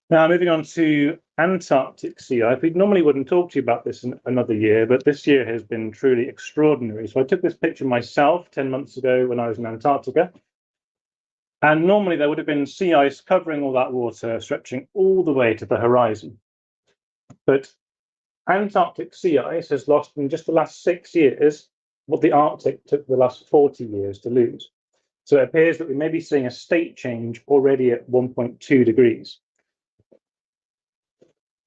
Now, moving on to Antarctic sea ice. We normally wouldn't talk to you about this in another year, but this year has been truly extraordinary. So I took this picture myself 10 months ago when I was in Antarctica. And normally there would have been sea ice covering all that water, stretching all the way to the horizon. But Antarctic sea ice has lost in just the last 6 years what the Arctic took the last 40 years to lose. So it appears that we may be seeing a state change already at 1.2 degrees.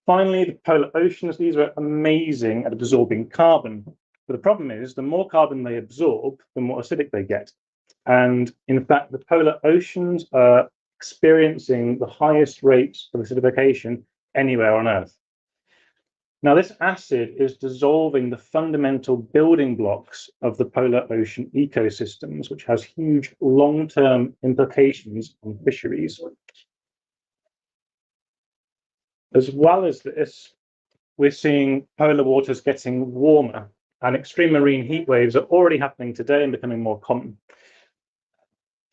Finally, the polar oceans, these are amazing at absorbing carbon. But the problem is, the more carbon they absorb, the more acidic they get. And in fact, the polar oceans are experiencing the highest rates of acidification anywhere on Earth. Now, this acid is dissolving the fundamental building blocks of the polar ocean ecosystems, which has huge long-term implications on fisheries. As well as this, we're seeing polar waters getting warmer, and extreme marine heat waves are already happening today and becoming more common.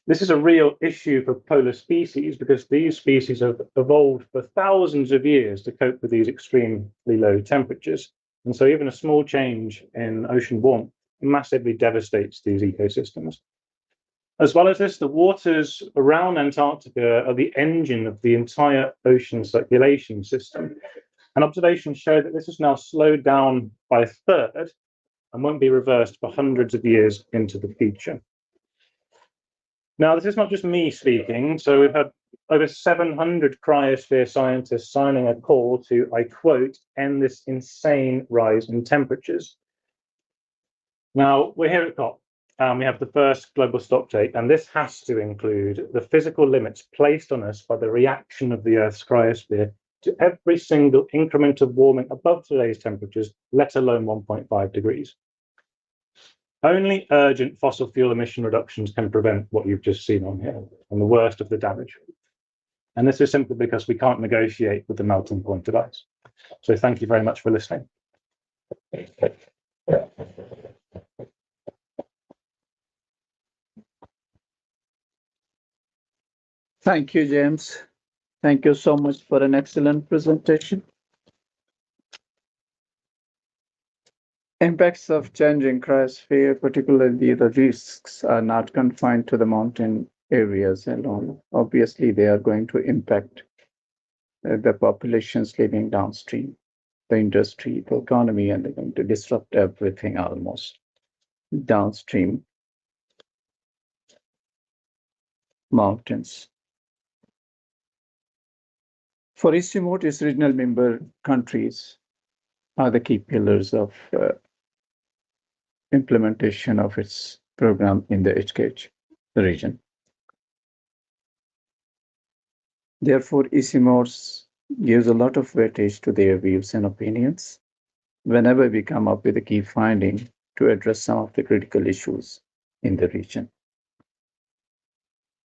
This is a real issue for polar species because these species have evolved for thousands of years to cope with these extremely low temperatures. And so even a small change in ocean warmth massively devastates these ecosystems. As well as this, the waters around Antarctica are the engine of the entire ocean circulation system. And observations show that this is now slowed down by a third and won't be reversed for hundreds of years into the future. Now, this is not just me speaking. So we've had over 700 cryosphere scientists signing a call to, I quote, end this insane rise in temperatures. Now, we're here at COP. We have the first global stocktake, and this has to include the physical limits placed on us by the reaction of the Earth's cryosphere to every single increment of warming above today's temperatures, let alone 1.5 degrees. Only urgent fossil fuel emission reductions can prevent what you've just seen on here and the worst of the damage. And this is simply because we can't negotiate with the melting point of ice. So thank you very much for listening. Thank you, James. Thank you so much for an excellent presentation. Impacts of changing cryosphere, particularly the risks, are not confined to the mountain areas alone. Obviously, they are going to impact the populations living downstream, the industry, the economy, and they're going to disrupt everything almost downstream mountains. For ICIMOD, its regional member countries are the key pillars of implementation of its program in the HKH region. Therefore, ICIMOD gives a lot of weightage to their views and opinions whenever we come up with a key finding to address some of the critical issues in the region.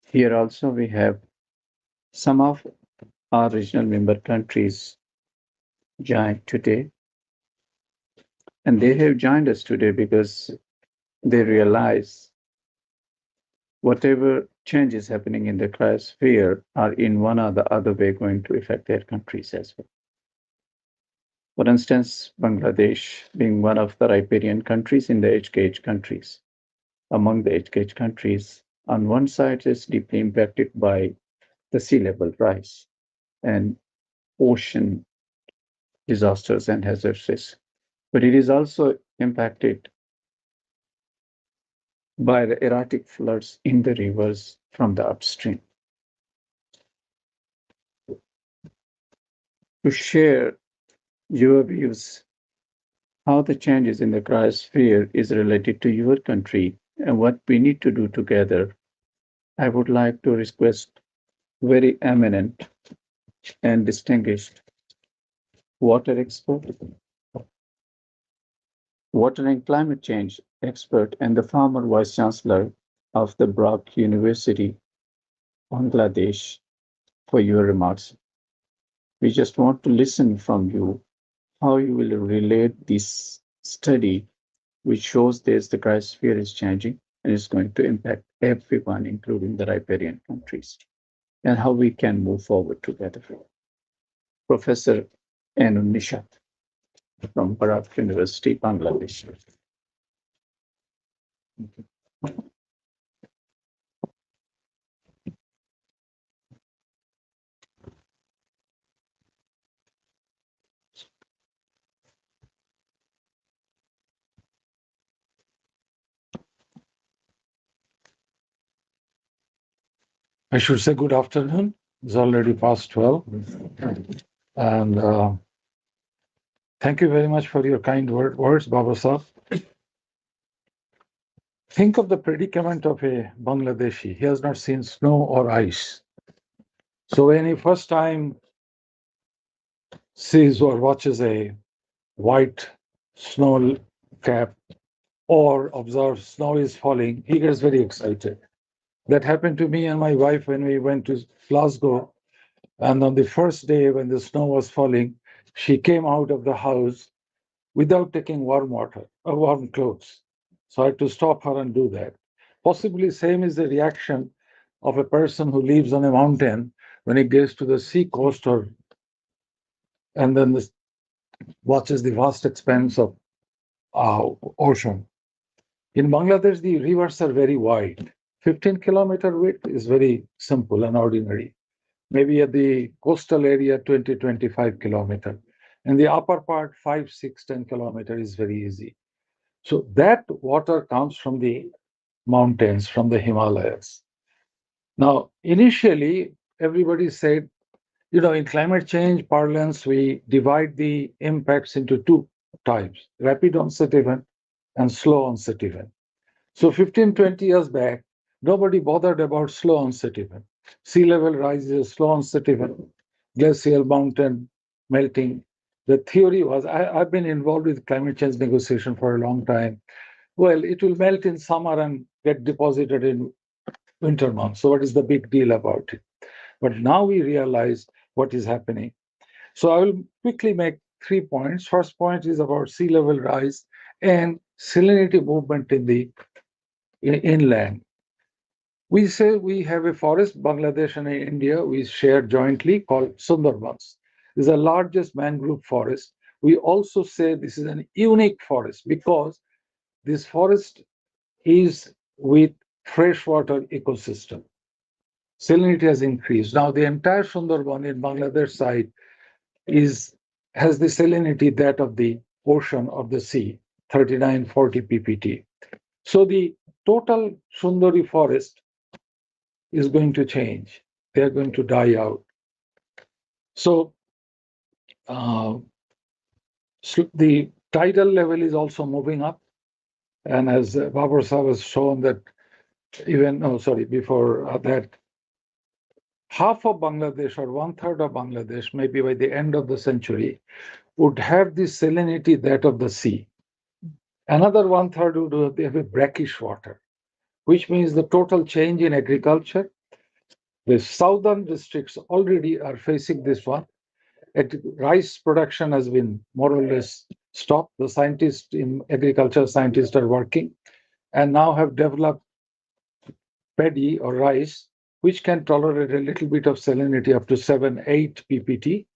Here also we have some of our regional member countries joined today. And they have joined us today because they realize whatever changes happening in the cryosphere are in one or the other way going to affect their countries as well. For instance, Bangladesh being one of the riparian countries in the edge-cage countries. Among the edge-cage countries, on one side is deeply impacted by the sea level rise and ocean disasters and hazards, but it is also impacted by the erratic floods in the rivers from the upstream. To share your views, how the changes in the cryosphere is related to your country and what we need to do together, I would like to request very eminent and distinguished water expert, water and climate change expert, and the former vice chancellor of the Brock University, Bangladesh, for your remarks. We just want to listen from you how you will relate this study, which shows this the cryosphere is changing and is going to impact everyone, including the riparian countries, and how we can move forward together. Professor Anu Nishat from Bharat University, Bangladesh. I should say good afternoon. It's already past 12. And thank you very much for your kind words, Baba Sahib. Think of the predicament of a Bangladeshi. He has not seen snow or ice. So when he first time sees or watches a white snow cap or observes snow is falling, he gets very excited. That happened to me and my wife when we went to Glasgow. And on the first day when the snow was falling, she came out of the house without taking warm clothes. So I had to stop her and do that. Possibly same is the reaction of a person who lives on a mountain when he gets to the sea coast and then watches the vast expanse of ocean. In Bangladesh, the rivers are very wide. 15-kilometer width is very simple and ordinary. Maybe at the coastal area, 20-25 kilometer. In the upper part, 5, 6, 10 kilometer is very easy. So that water comes from the mountains, from the Himalayas. Now, initially, everybody said, in climate change parlance, we divide the impacts into two types, rapid onset event and slow onset event. So 15, 20 years back, nobody bothered about slow onset event. Sea level rises, slow onset event, glacial mountain melting. The theory was, I've been involved with climate change negotiation for a long time. Well, it will melt in summer and get deposited in winter months. So what is the big deal about it? But now we realize what is happening. So I will quickly make 3 points. First point is about sea level rise and salinity movement in the inland. We say we have a forest, Bangladesh and India, we share jointly called Sundarbans. This is the largest mangrove forest. We also say this is an unique forest because this forest is with freshwater ecosystem. Salinity has increased. Now the entire Sundarban in Bangladesh side has the salinity that of the ocean or the sea, 39-40 ppt. So the total Sundari forest is going to change. They are going to die out. So the tidal level is also moving up. And as Babar Sahib has shown that before that, half of Bangladesh or 1/3 of Bangladesh, maybe by the end of the century, would have the salinity that of the sea. Another 1/3 would have a brackish water, which means the total change in agriculture. The southern districts already are facing this one. Rice production has been more or less stopped. The scientists in agriculture scientists are working and now have developed paddy or rice, which can tolerate a little bit of salinity up to 7, 8 ppt.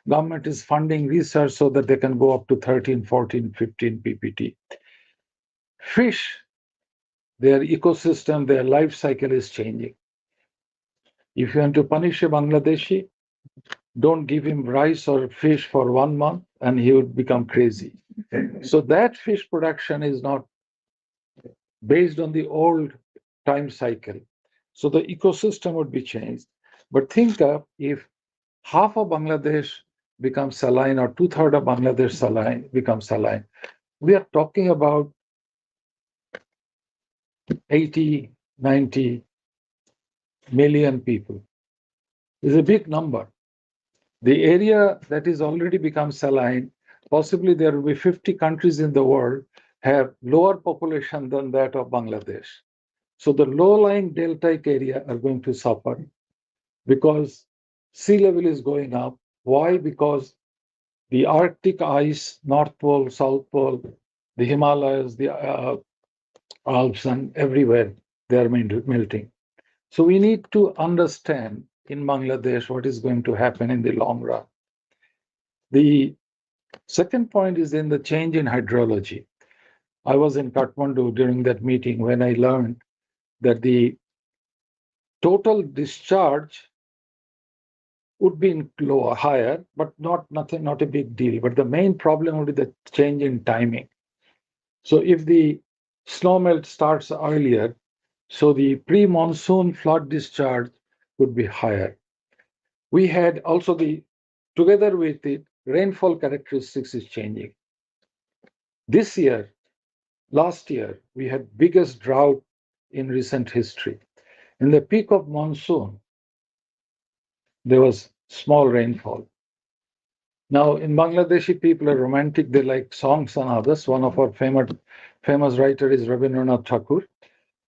Government is funding research so that they can go up to 13, 14, 15 ppt. Fish, their ecosystem, their life cycle is changing. If you want to punish a Bangladeshi, don't give him rice or fish for 1 month and he would become crazy. So that fish production is not based on the old time cycle. So the ecosystem would be changed. But think of if half of Bangladesh becomes saline or 2/3 of Bangladesh saline becomes saline. We are talking about 80, 90 million people. It's a big number. The area that is already become saline, possibly there will be 50 countries in the world have lower population than that of Bangladesh. So the low-lying deltaic area are going to suffer because sea level is going up. Why? Because the Arctic ice, North Pole, South Pole, the Himalayas, the Alps, and everywhere they are melting. So we need to understand in Bangladesh what is going to happen in the long run. The second point is in the change in hydrology. I was in Kathmandu during that meeting when I learned that the total discharge would be lower, higher, but not a big deal. But the main problem would be the change in timing. So if the snow melt starts earlier, so the pre-monsoon flood discharge would be higher. We had also together with it, rainfall characteristics is changing. This year, last year, we had biggest drought in recent history. In the peak of monsoon, there was small rainfall. Now, in Bangladeshi, people are romantic. They like songs and others. One of our famous writer is Rabindranath Tagore.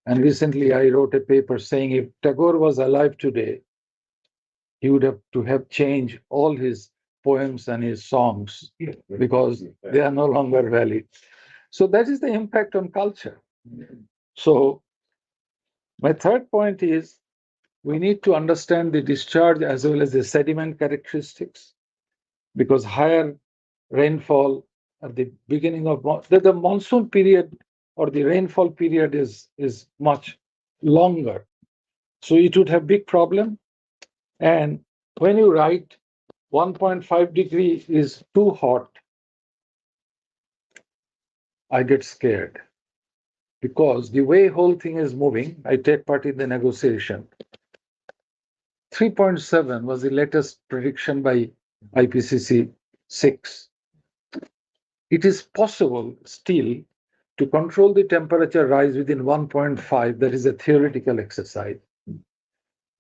And recently, I wrote a paper saying if Tagore was alive today, he would have to have changed all his poems and his songs because they are no longer valid. So that is the impact on culture. So my third point is we need to understand the discharge as well as the sediment characteristics, because higher rainfall at the beginning of the monsoon period or the rainfall period is much longer. So it would have big problem. And when you write 1.5 degree is too hot, I get scared because the way whole thing is moving, I take part in the negotiation. 3.7 was the latest prediction by IPCC 6. It is possible still to control the temperature rise within 1.5. That is a theoretical exercise.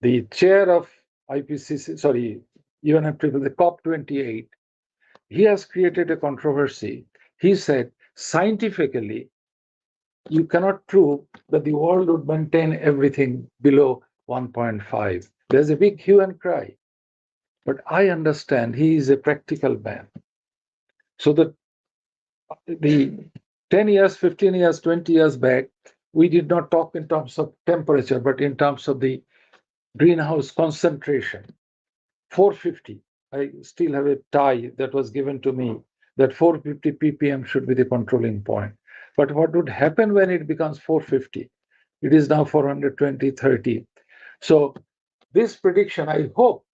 The chair of IPCC, UNFCCC, the COP28, he has created a controversy. He said, scientifically, you cannot prove that the world would maintain everything below 1.5. There's a big hue and cry. But I understand he is a practical man. So the 10 years, 15 years, 20 years back, we did not talk in terms of temperature, but in terms of the greenhouse concentration. 450. I still have a tie that was given to me that 450 ppm should be the controlling point. But what would happen when it becomes 450? It is now 420, 30. So this prediction, I hope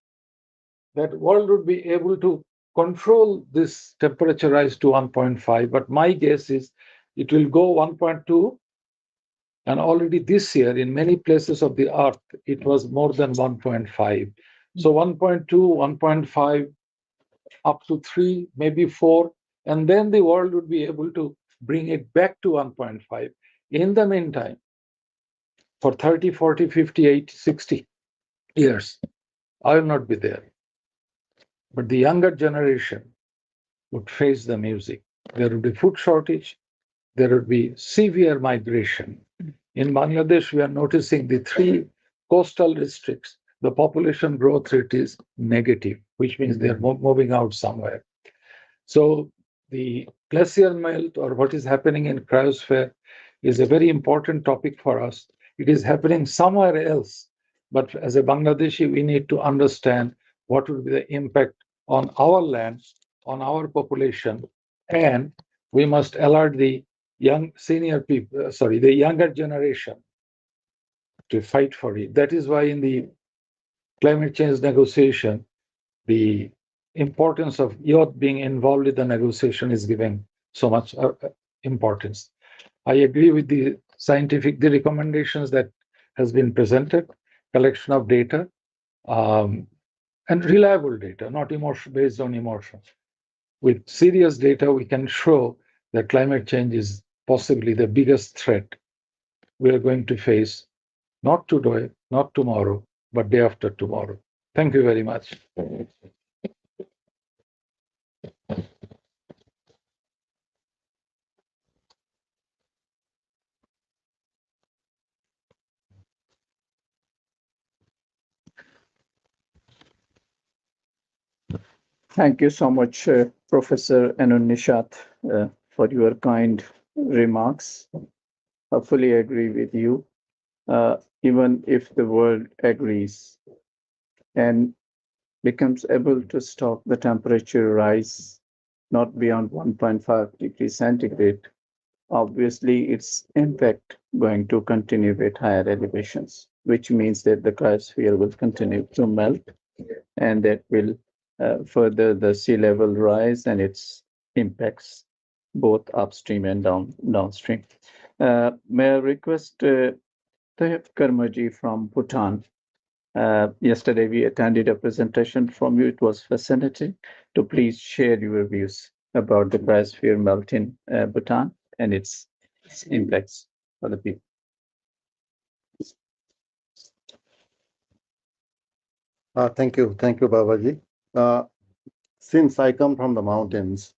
that world would be able to control this temperature rise to 1.5. But my guess is it will go 1.2. And already this year, in many places of the earth, it was more than 1.5. So 1.2, 1.5, up to 3, maybe 4. And then the world would be able to bring it back to 1.5. In the meantime, for 30, 40, 50, 80, 60 years, I will not be there. But the younger generation would face the music. There would be food shortage. There would be severe migration. In Bangladesh, we are noticing the 3 coastal districts, the population growth rate is negative, which means they're moving out somewhere. So the glacier melt, or what is happening in cryosphere, is a very important topic for us. It is happening somewhere else, but as a Bangladeshi, we need to understand what will be the impact on our land, on our population, and we must alert the the younger generation to fight for it. That is why in the climate change negotiation, the importance of youth being involved in the negotiation is given so much importance. I agree with the recommendations that has been presented, collection of data, and reliable data, not based on emotion. With serious data, we can show that climate change is possibly the biggest threat we are going to face, not today, not tomorrow, but day after tomorrow. Thank you very much. Thank you so much, Professor Anunishat, for your kind remarks. I fully agree with you. Even if the world agrees and becomes able to stop the temperature rise not beyond 1.5 degrees centigrade, obviously its impact going to continue with higher elevations, which means that the cryosphere will continue to melt, and that will further the sea level rise and its impacts both upstream and downstream. May I request Tahib Karmaji from Bhutan? Yesterday we attended a presentation from you. It was fascinating. To please share your views about the cryosphere melt in Bhutan and its impacts for the people. Thank you, Babaji. Since I come from the mountains,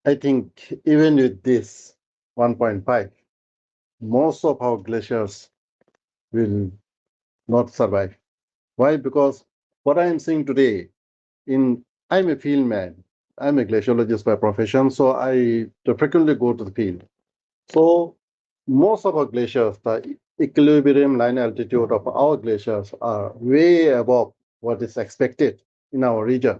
I think even with this 1.5, most of our glaciers will not survive. Why? Because what I am seeing today, I'm a field man. I'm a glaciologist by profession, so I frequently go to the field. So most of our glaciers, the equilibrium line altitude of our glaciers are way above what is expected in our region.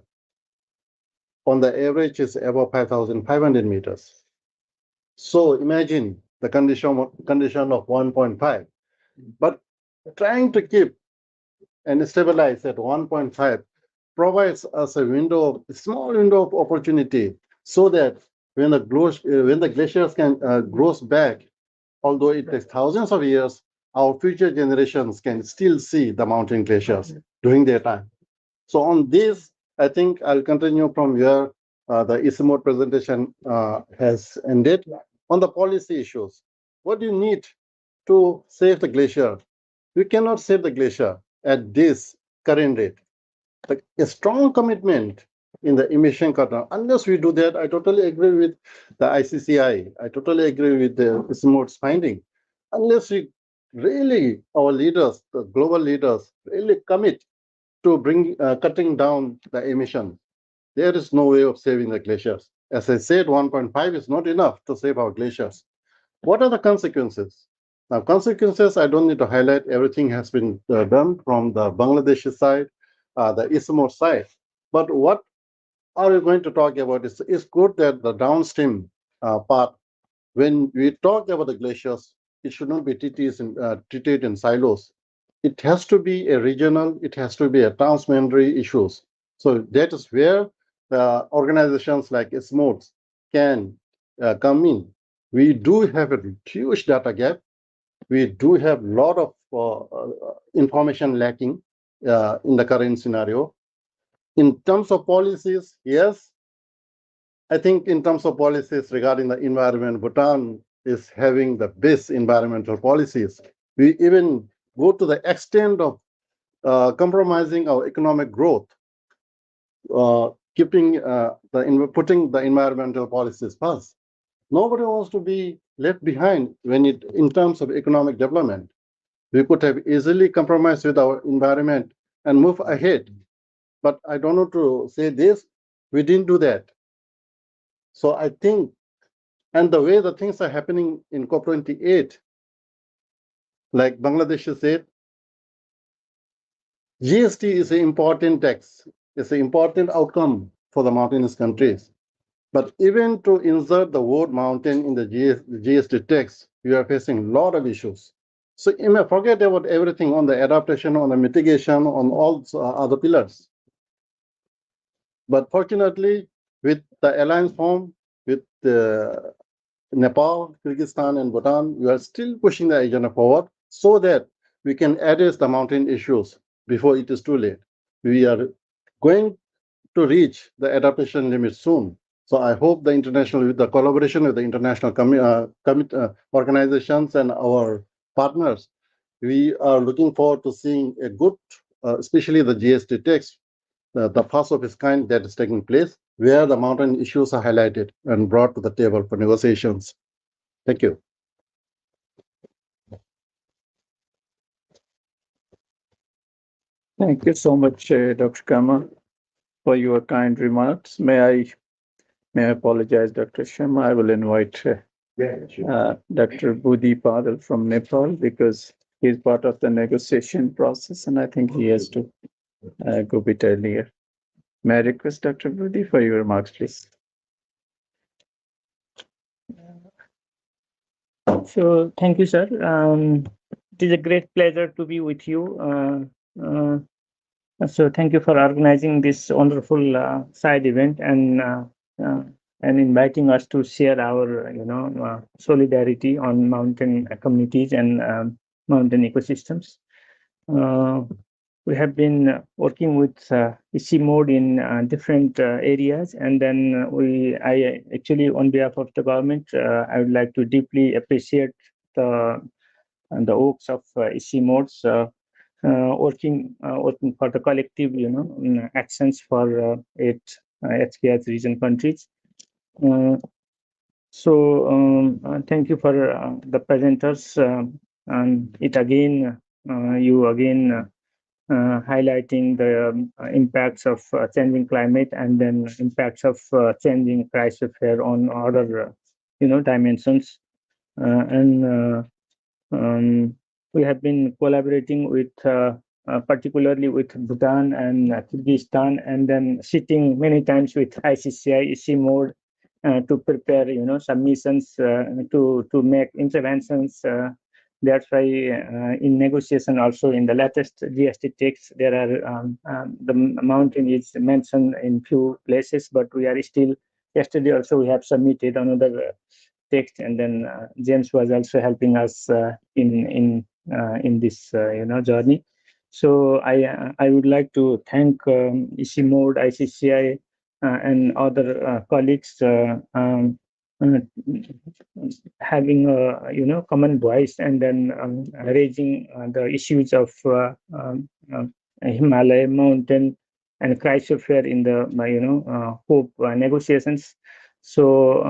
On the average, is above 5,500 meters. So imagine the condition of 1.5, but trying to keep and stabilize at 1.5 provides us a small window of opportunity, so that when the glaciers can grows back, although it takes thousands of years, our future generations can still see the mountain glaciers during their time. So on this, I think I'll continue from where the ICIMOD presentation has ended. On the policy issues, what do you need to save the glacier? We cannot save the glacier at this current rate. A strong commitment in the emission cut-down. Unless we do that, I totally agree with the ICCI. I totally agree with the ICIMOD's finding. Unless we really, our leaders, the global leaders, really commit to cutting down the emission, there is no way of saving the glaciers. As I said, 1.5 is not enough to save our glaciers. What are the consequences? Now, consequences, I don't need to highlight. Everything has been done from the Bangladeshi side, the ICIMOD side. But what are we going to talk about? It's good that the downstream part, when we talk about the glaciers, it should not be treated in silos. It has to be a regional, it has to be a transboundary issues. So that is where organizations like ICIMOD can come in. We do have a huge data gap. We do have a lot of information lacking in the current scenario. In terms of policies, yes, I think in terms of policies regarding the environment, Bhutan is having the best environmental policies. We even go to the extent of compromising our economic growth, putting the environmental policies first. Nobody wants to be left behind in terms of economic development. We could have easily compromised with our environment and move ahead. But I don't know to say this, we didn't do that. So I think, and the way the things are happening in COP28, like Bangladesh said, GST is an important tax. It's an important outcome for the mountainous countries. But even to insert the word mountain in the GST tax, we are facing a lot of issues. So you may forget about everything on the adaptation, on the mitigation, on all other pillars. But fortunately, with the alliance form with Nepal, Kyrgyzstan, and Bhutan, we are still pushing the agenda forward so that we can address the mountain issues before it is too late. We are going to reach the adaptation limit soon. So I hope with the collaboration with the international organizations and our partners, we are looking forward to seeing a good, especially the GST tax, the first of its kind that is taking place, where the mountain issues are highlighted and brought to the table for negotiations. Thank you. Thank you so much, Dr. Kama, for your kind remarks. May I apologize, Dr. Sharma. I will invite Dr. Budi Padal from Nepal because he's part of the negotiation process, and I think he has to go a bit earlier. May I request Dr. Budi for your remarks, please? So thank you, sir. It is a great pleasure to be with you. So thank you for organizing this wonderful side event and inviting us to share our solidarity on mountain communities and mountain ecosystems. We have been working with ICIMOD in different areas, and then I actually, on behalf of the government, I would like to deeply appreciate the works of ICIMODs working for the collective, actions for 8 HKS region countries. Thank you for the presenters, and you again highlighting the impacts of changing climate and then impacts of changing cryosphere on other dimensions, we have been collaborating with particularly with Bhutan and Kyrgyzstan, and then sitting many times with ICCI, ICIMOD to prepare submissions to make interventions. That's why in negotiation also in the latest GST text, there are the mountain is mentioned in few places, but we are still, yesterday also we have submitted another text, and then James was also helping us in this journey. So I would like to thank ICIMOD, ICCI, and other colleagues having a common voice and then raising the issues of Himalaya mountain and cryosphere in the COP negotiations. So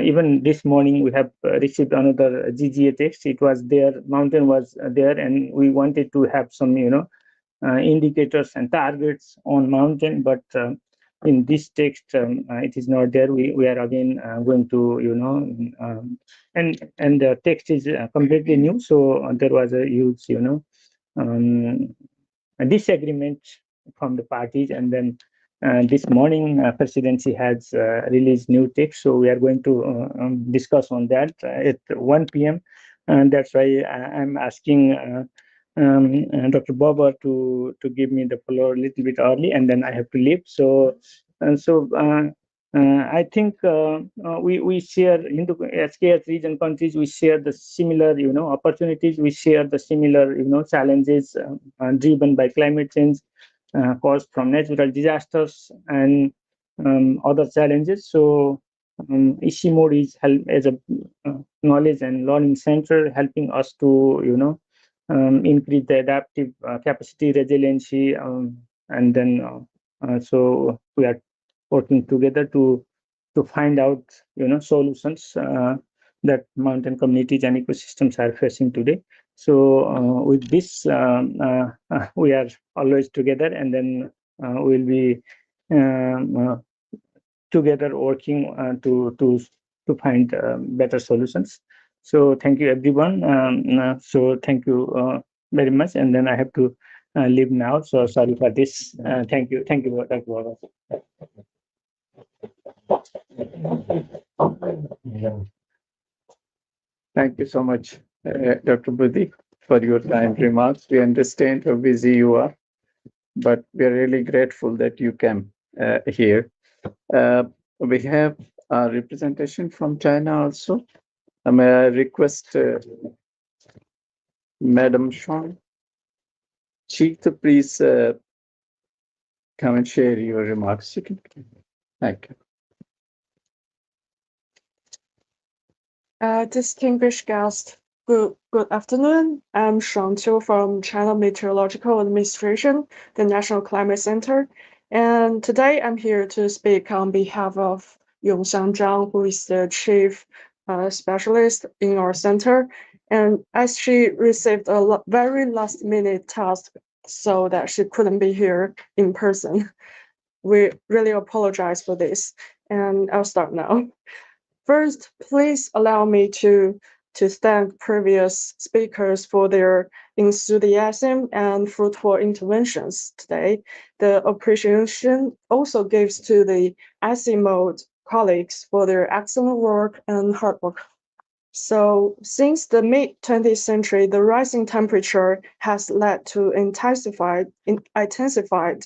even this morning we have received another GGA text. It was there, mountain was there, and we wanted to have some indicators and targets on mountain, but in this text it is not there. We are again going to and the text is completely new, so there was a huge a disagreement from the parties, and then this morning presidency has released new text, so we are going to discuss on that at 1 p.m. and that's why I'm asking Dr. Babar to give me the floor a little bit early, and then I have to leave. I think we share Hindu SKS region countries. We share the similar opportunities. We share the similar challenges driven by climate change, caused from natural disasters and other challenges. So ICIMOD is as a knowledge and learning center, helping us to increase the adaptive capacity, resiliency, and then so we are working together to find out solutions that mountain communities and ecosystems are facing today. So with this, we are always together, and then we'll be together working to find better solutions. So thank you, everyone. So thank you very much. And then I have to leave now. So sorry for this. Thank you. Thank you, Dr. Baba. Thank you so much, Dr. Buddhi, for your kind remarks. We understand how busy you are, but we are really grateful that you came here. We have a representation from China also. May I request Madam Shang Chi to please come and share your remarks. You can. Thank you. Distinguished guests, good afternoon. I'm Shang Qiu from China Meteorological Administration, the National Climate Center. And today I'm here to speak on behalf of Yongxiang Zhang, who is the chief specialist in our center. And as she received a very last minute task so that she couldn't be here in person, we really apologize for this. And I'll start now. First, please allow me to thank previous speakers for their enthusiasm and fruitful interventions today. The appreciation also gives to the ICIMOD colleagues for their excellent work and hard work. So since the mid-20th century, the rising temperature has led to intensified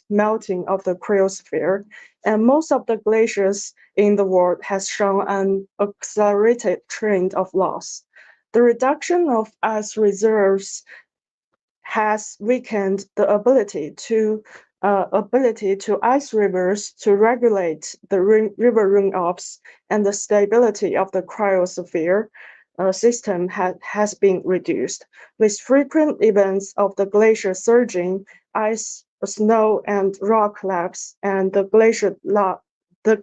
melting of the cryosphere, and most of the glaciers in the world has shown an accelerated trend of loss. The reduction of ice reserves has weakened the ability to ice rivers to regulate the river runoffs, and the stability of the cryosphere system has been reduced, with frequent events of the glacier surging, ice, snow, and rock collapse, and the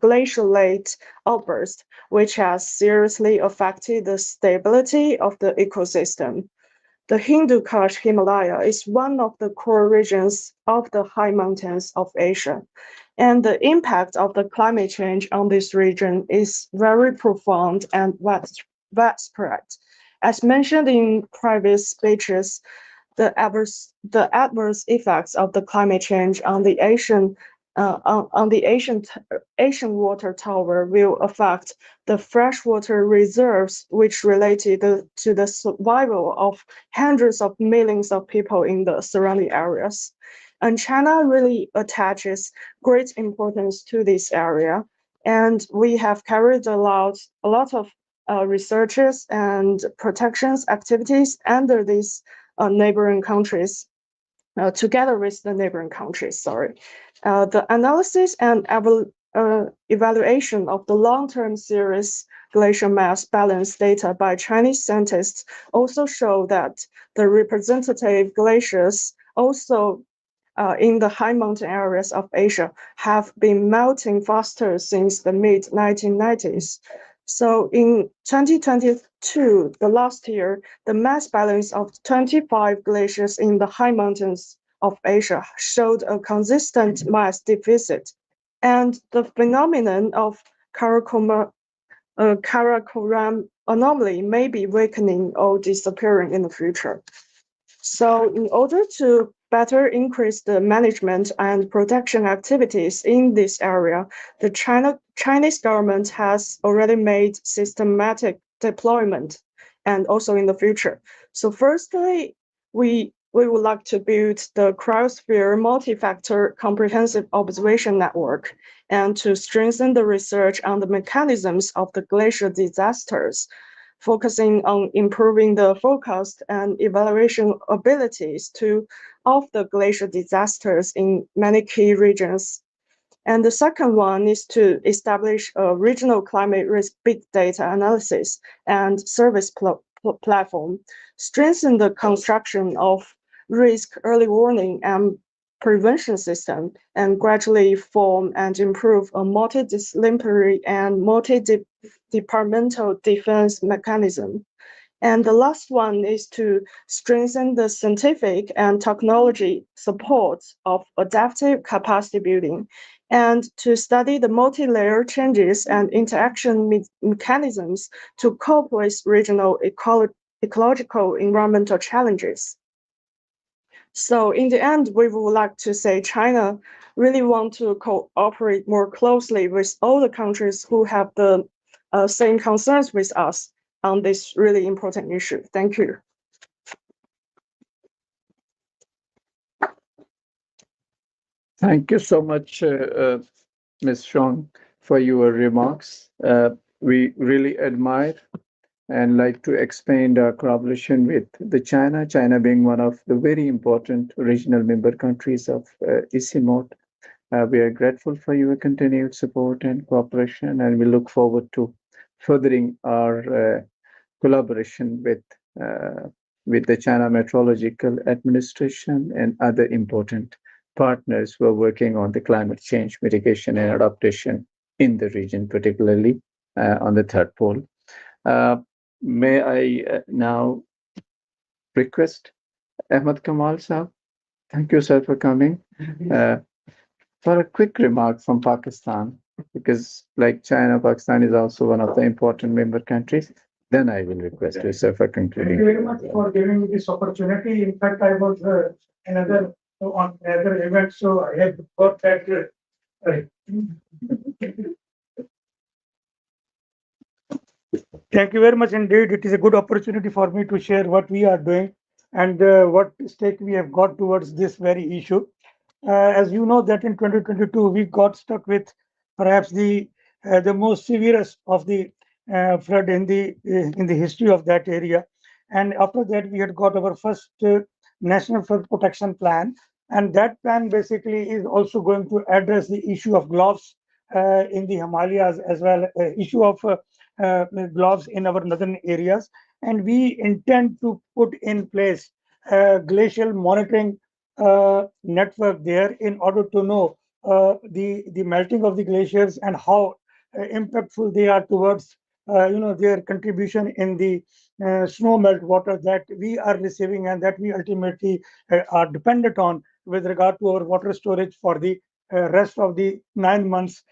glacial-late outburst, which has seriously affected the stability of the ecosystem. The Hindu Kush Himalaya is one of the core regions of the high mountains of Asia, and the impact of the climate change on this region is very profound and widespread. As mentioned in previous speeches, the adverse effects of the climate change on the Asian water tower will affect the freshwater reserves, which related to the survival of hundreds of millions of people in the surrounding areas. And China really attaches great importance to this area, and we have carried a lot of researches and protections activities under these neighboring countries, together with the neighboring countries, the analysis and evaluation of the long-term series glacial mass balance data by Chinese scientists also show that the representative glaciers also in the high mountain areas of Asia have been melting faster since the mid-1990s. So in 2022, the last year, the mass balance of 25 glaciers in the high mountains of Asia showed a consistent mass deficit, and the phenomenon of Karakoram anomaly may be weakening or disappearing in the future. So in order to better increase the management and protection activities in this area, the Chinese government has already made systematic deployment, and also in the future. So firstly, we would like to build the Cryosphere multi-factor comprehensive observation network, and to strengthen the research on the mechanisms of the glacial disasters, focusing on improving the forecast and evaluation abilities of the glacial disasters in many key regions. And the second one is to establish a regional climate risk big data analysis and service platform, strengthen the construction of risk early warning and prevention system, and gradually form and improve a multidisciplinary and multi-departmental defense mechanism. And the last one is to strengthen the scientific and technology support of adaptive capacity building, and to study the multi-layer changes and interaction mechanisms to cope with regional ecological environmental challenges. So in the end, we would like to say China really want to cooperate more closely with all the countries who have the same concerns with us on this really important issue. Thank you. Thank you so much, Ms. Strong, for your remarks. We really admire and like to expand our collaboration with the China being one of the very important regional member countries of ICIMOD. We are grateful for your continued support and cooperation, and we look forward to furthering our collaboration with the China Meteorological Administration and other important partners who are working on the climate change mitigation and adaptation in the region, particularly on the third pole. May I now request Ahmed Kamal Saab? Thank you, sir, for coming. For a quick remark from Pakistan, because like China, Pakistan is also one of the important member countries. Then I will request you, sir, for concluding. Thank you very much for giving me this opportunity. In fact, I was on another event, so I have got that. Thank you very much indeed. It is a good opportunity for me to share what we are doing and what stake we have got towards this very issue. As you know, that in 2022 we got stuck with perhaps the most severest of the flood in the history of that area, and after that we had got our first national flood protection plan, and that plan basically is also going to address the issue of gloves in the Himalayas as well, issue of gloves in our northern areas, and we intend to put in place glacial monitoring network there in order to know the melting of the glaciers and how impactful they are towards their contribution in the snow melt water that we are receiving and that we ultimately are dependent on with regard to our water storage for the rest of the 9 months,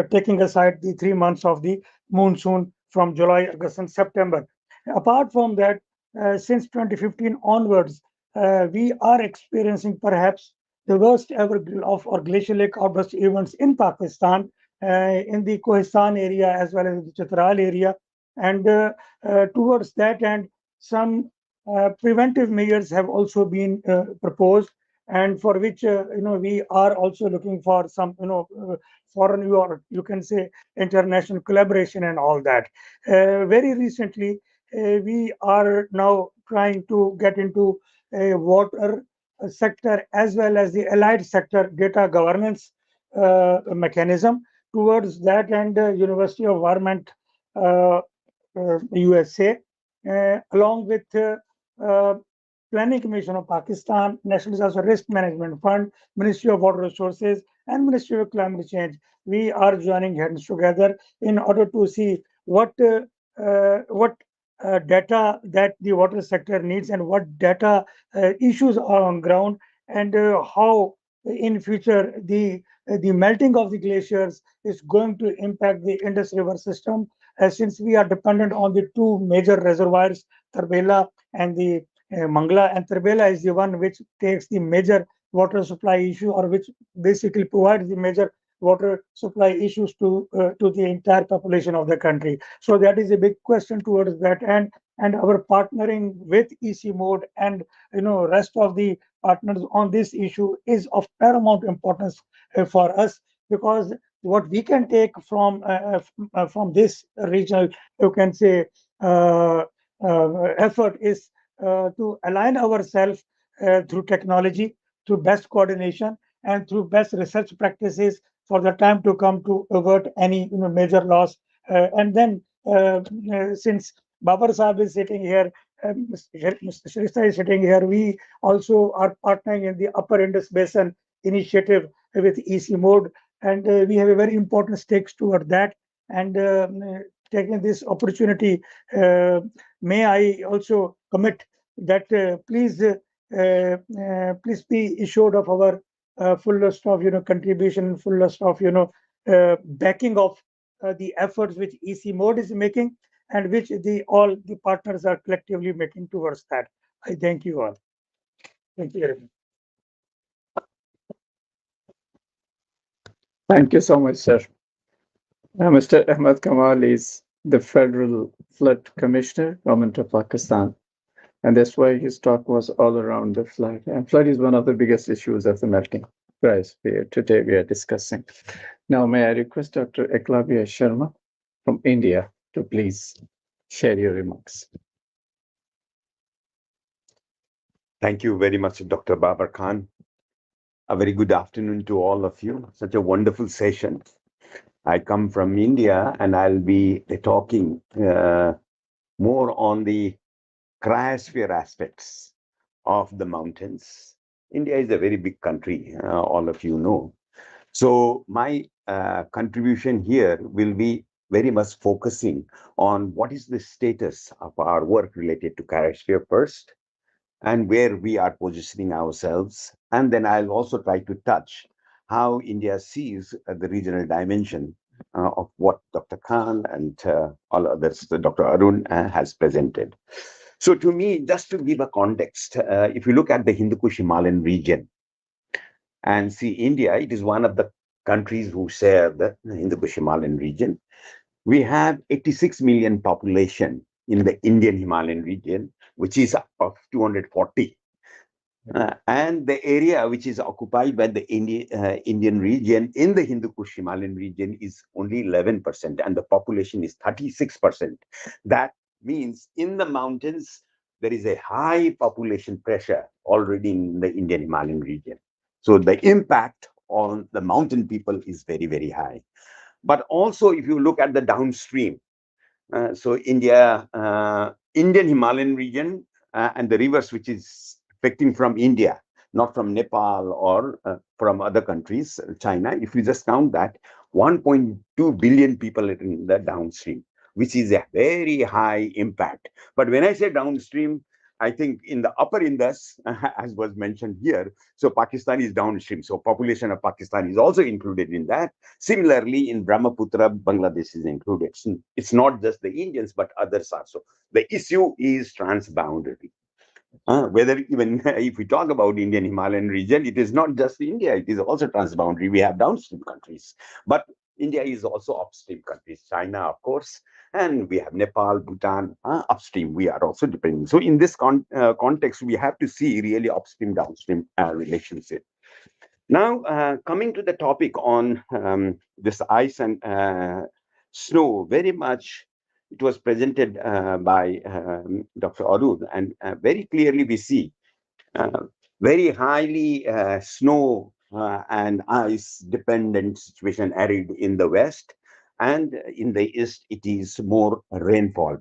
taking aside the 3 months of the monsoon from July, August, and September. Apart from that, since 2015 onwards, we are experiencing perhaps the worst ever of or glacial lake outburst events in Pakistan, in the Kohistan area as well as the Chitral area. And towards that end, some preventive measures have also been proposed, and for which we are also looking for some foreign, or you can say international collaboration and all that. Very recently, we are now trying to get into a water sector as well as the allied sector data governance mechanism. Towards that, and University of Environment USA, along with Planning Commission of Pakistan, National Disaster Risk Management Fund, Ministry of Water Resources, and Ministry of Climate Change, we are joining hands together in order to see what data that the water sector needs and what data issues are on ground, and how in future the melting of the glaciers is going to impact the Indus River system, since we are dependent on the two major reservoirs, Tarbela and the Mangla, and Tarbela is the one which takes the major water supply issue, or which basically provides the major water supply issues to the entire population of the country. So that is a big question towards that end, and our partnering with ICIMOD and rest of the partners on this issue is of paramount importance for us, because what we can take from this regional, you can say, effort is to align ourselves through technology, through best coordination, and through best research practices for the time to come to avert any major loss. And then, since Babar Saab is sitting here, Mr. Shrestha is sitting here. We also are partnering in the Upper Indus Basin initiative with ICIMOD, and we have a very important stakes toward that. And taking this opportunity, may I also commit that please be assured of our fullest of contribution, fullest of backing of the efforts which ICIMOD is making, and which all the partners are collectively making towards that. I thank you all. Thank you very much. Thank you so much, sir. Mr. Ahmed Kamal is the Federal Flood Commissioner, Government of Pakistan. And that's why his talk was all around the flood. And flood is one of the biggest issues of the melting cryosphere today we are discussing. Now, may I request Dr. Eklavya Sharma from India to please share your remarks. Thank you very much, Dr. Babar Khan. A very good afternoon to all of you. Such a wonderful session. I come from India and I'll be talking more on the cryosphere aspects of the mountains. India is a very big country, all of you know. So my contribution here will be very much focusing on what is the status of our work related to cryosphere first, and where we are positioning ourselves. And then I'll also try to touch how India sees the regional dimension of what Dr. Khan and all others, Dr. Arun has presented. So to me, just to give a context, if you look at the Hindu Kush Himalayan region and see India, it is one of the countries who share the Hindu Kush Himalayan region. We have 86 million population in the Indian Himalayan region, which is of 240. And the area which is occupied by the Indian region in the Hindu Kush Himalayan region is only 11%, and the population is 36%. That means in the mountains, there is a high population pressure already in the Indian Himalayan region. So the impact on the mountain people is very, very high. But also, if you look at the downstream, so Indian Himalayan region and the rivers which is affecting from India, not from Nepal or from other countries, China, if you just count that, 1.2 billion people in the downstream, which is a very high impact. But when I say downstream, I think in the upper Indus, as was mentioned here, so Pakistan is downstream. So population of Pakistan is also included in that. Similarly, in Brahmaputra, Bangladesh is included. So it's not just the Indians, but others also. The issue is transboundary. Whether even if we talk about Indian Himalayan region, it is not just India, it is also transboundary. We have downstream countries, but India is also upstream countries, China, of course, and we have Nepal, Bhutan, upstream. We are also depending. So in this context, we have to see really upstream, downstream relationship. Now, coming to the topic on this ice and snow, very much it was presented by Dr. Arun, and very clearly we see very highly snow and ice dependent situation arid in the west, and in the east it is more rainfall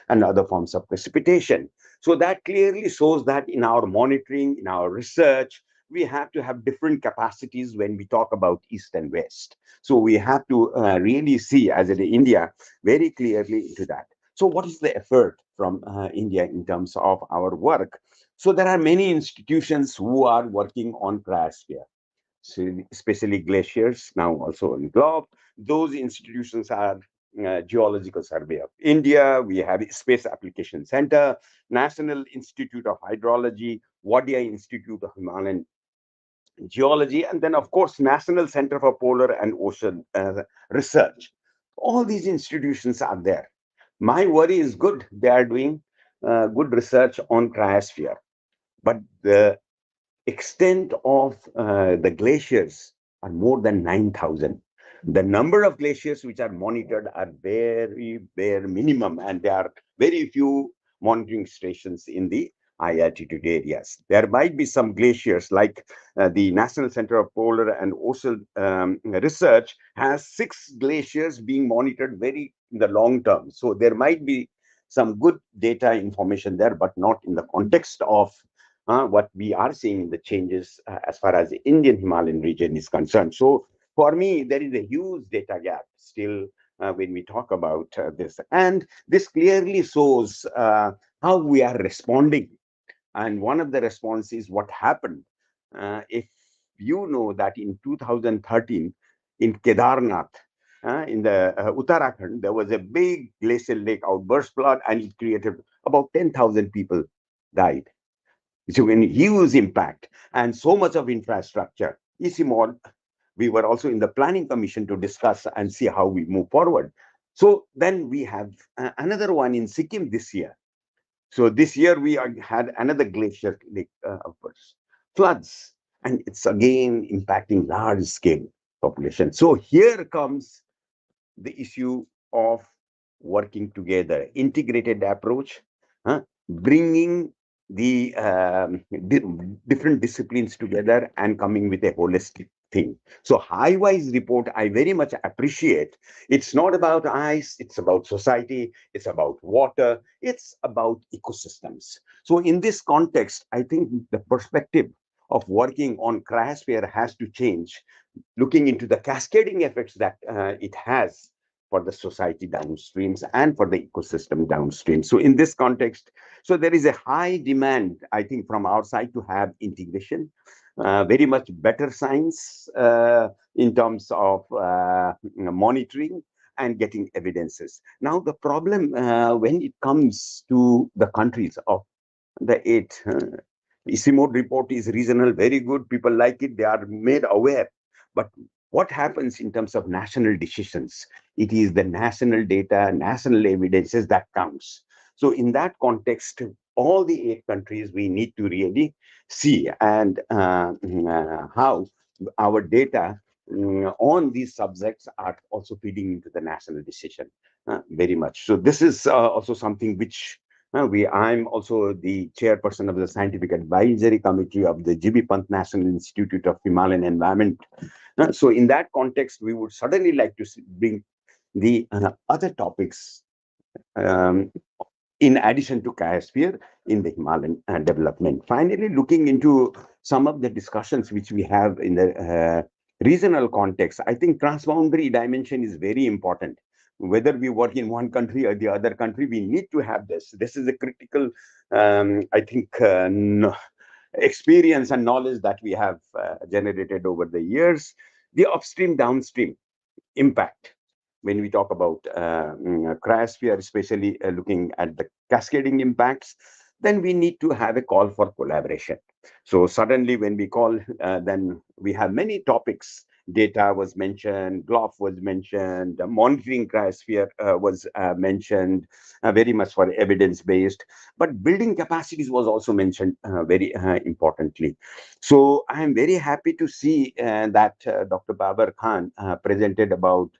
and other forms of precipitation. So that clearly shows that in our monitoring, in our research, we have to have different capacities when we talk about east and west. So we have to really see, as in India, very clearly into that. So what is the effort from India in terms of our work? So there are many institutions who are working on cryosphere, so especially Glaciers, now also in globe. Those institutions are Geological Survey of India, we have Space Application Center, National Institute of Hydrology, Wadia Institute of Himalayan Geology, and then of course National Center for Polar and Ocean Research. All these institutions are there. My worry is good, they are doing good research on cryosphere, but the extent of the glaciers are more than 9,000. The number of glaciers which are monitored are very bare minimum, and there are very few monitoring stations in the high altitude areas. There might be some glaciers like the National Center of Polar and Ocean Research has 6 glaciers being monitored very in the long term. So there might be some good data information there, but not in the context of what we are seeing in the changes as far as the Indian Himalayan region is concerned. So for me, there is a huge data gap still when we talk about this. And this clearly shows how we are responding. And one of the responses, what happened, if you know that in 2013, in Kedarnath, in the Uttarakhand, there was a big glacial lake outburst flood, and it created about 10,000 people died. So a huge impact and so much of infrastructure. ICIMOD, we were also in the planning commission to discuss and see how we move forward. So then we have another one in Sikkim this year. So this year we had another glacier lake outburst, floods, and it's again impacting large scale population. So here comes the issue of working together, integrated approach, bringing the different disciplines together and coming with a holistic thing. So Highwise report, I very much appreciate. It's not about ice, it's about society, it's about water, it's about ecosystems. So in this context, I think the perspective of working on Cryosphere has to change, looking into the cascading effects that it has for the society downstreams and for the ecosystem downstream. So in this context, so there is a high demand, I think, from our side to have integration, very much better science in terms of monitoring and getting evidences. Now, the problem when it comes to the countries of the eight, ICIMOD report is regional, very good. People like it. They are made aware. But what happens in terms of national decisions? It is the national data, national evidences that counts. So in that context, all the eight countries, we need to really see and how our data on these subjects are also feeding into the national decision very much. So this is also something which I'm also the chairperson of the Scientific Advisory Committee of the GB Pant National Institute of Himalayan Environment. So in that context, we would certainly like to bring the other topics in addition to Cryosphere in the Himalayan development. Finally, looking into some of the discussions which we have in the regional context, I think transboundary dimension is very important. Whether we work in one country or the other country, we need to have this. This is a critical, I think, experience and knowledge that we have generated over the years. The upstream, downstream impact. When we talk about Cryosphere, especially looking at the cascading impacts, then we need to have a call for collaboration. So suddenly when we call, then we have many topics. Data was mentioned, GLOF was mentioned, monitoring Cryosphere was mentioned, very much for evidence-based, but building capacities was also mentioned very importantly. So I am very happy to see that Dr. Babar Khan presented about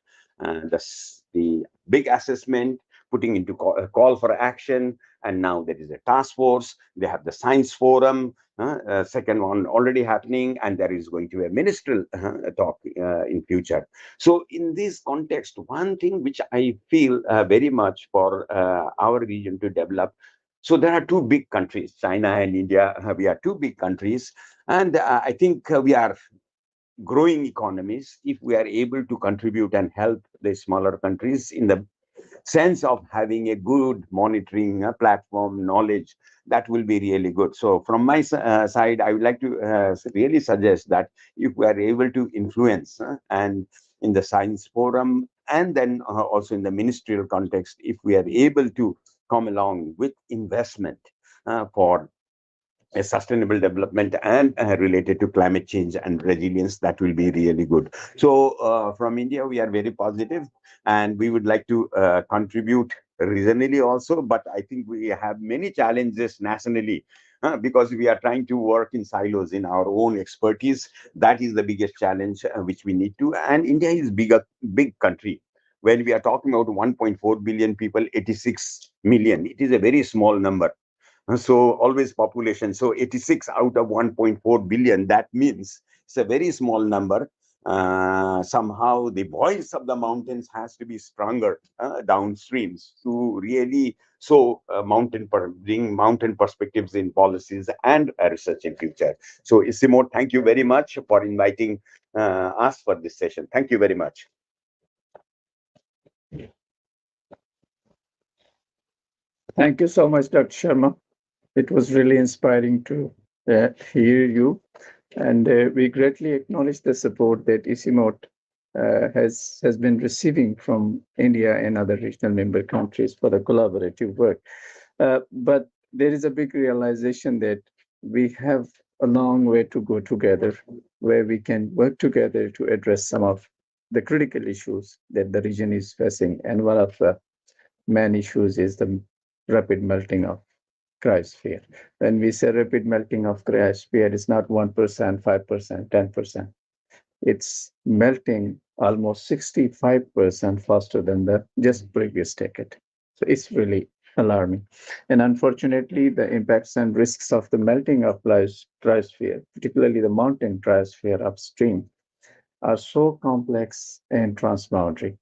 the big assessment, putting into call for action, and now there is a task force. They have the science forum, second one already happening, and there is going to be a ministerial talk in future. So in this context, one thing which I feel very much for our region to develop, so there are two big countries, China and India. We are two big countries, and I think we are growing economies. If we are able to contribute and help the smaller countries in the sense of having a good monitoring platform knowledge, that will be really good. So from my side, I would like to really suggest that if we are able to influence and in the science forum and then also in the ministerial context, if we are able to come along with investment for a sustainable development and related to climate change and resilience, that will be really good. So from India, we are very positive and we would like to contribute regionally also, but I think we have many challenges nationally because we are trying to work in silos in our own expertise. That is the biggest challenge which we need to, and India is big country. When we are talking about 1.4 billion people, 86 million, it is a very small number. So always population. So 86 out of 1.4 billion, that means it's a very small number. somehow the voice of the mountains has to be stronger downstreams to really bring mountain perspectives in policies and research in future. So ICIMOD, thank you very much for inviting us for this session. Thank you very much. Thank you so much, Dr. Sharma. It was really inspiring to hear you. And we greatly acknowledge the support that ICIMOD has been receiving from India and other regional member countries for the collaborative work. But there is a big realization that we have a long way to go together, where we can work together to address some of the critical issues that the region is facing. And one of the main issues is the rapid melting of cryosphere. When we say rapid melting of cryosphere, it's not 1%, 5%, 10%. It's melting almost 65% faster than the just previous decade. So it's really alarming. And unfortunately, the impacts and risks of the melting of cryosphere, particularly the mountain cryosphere upstream, are so complex and transboundary.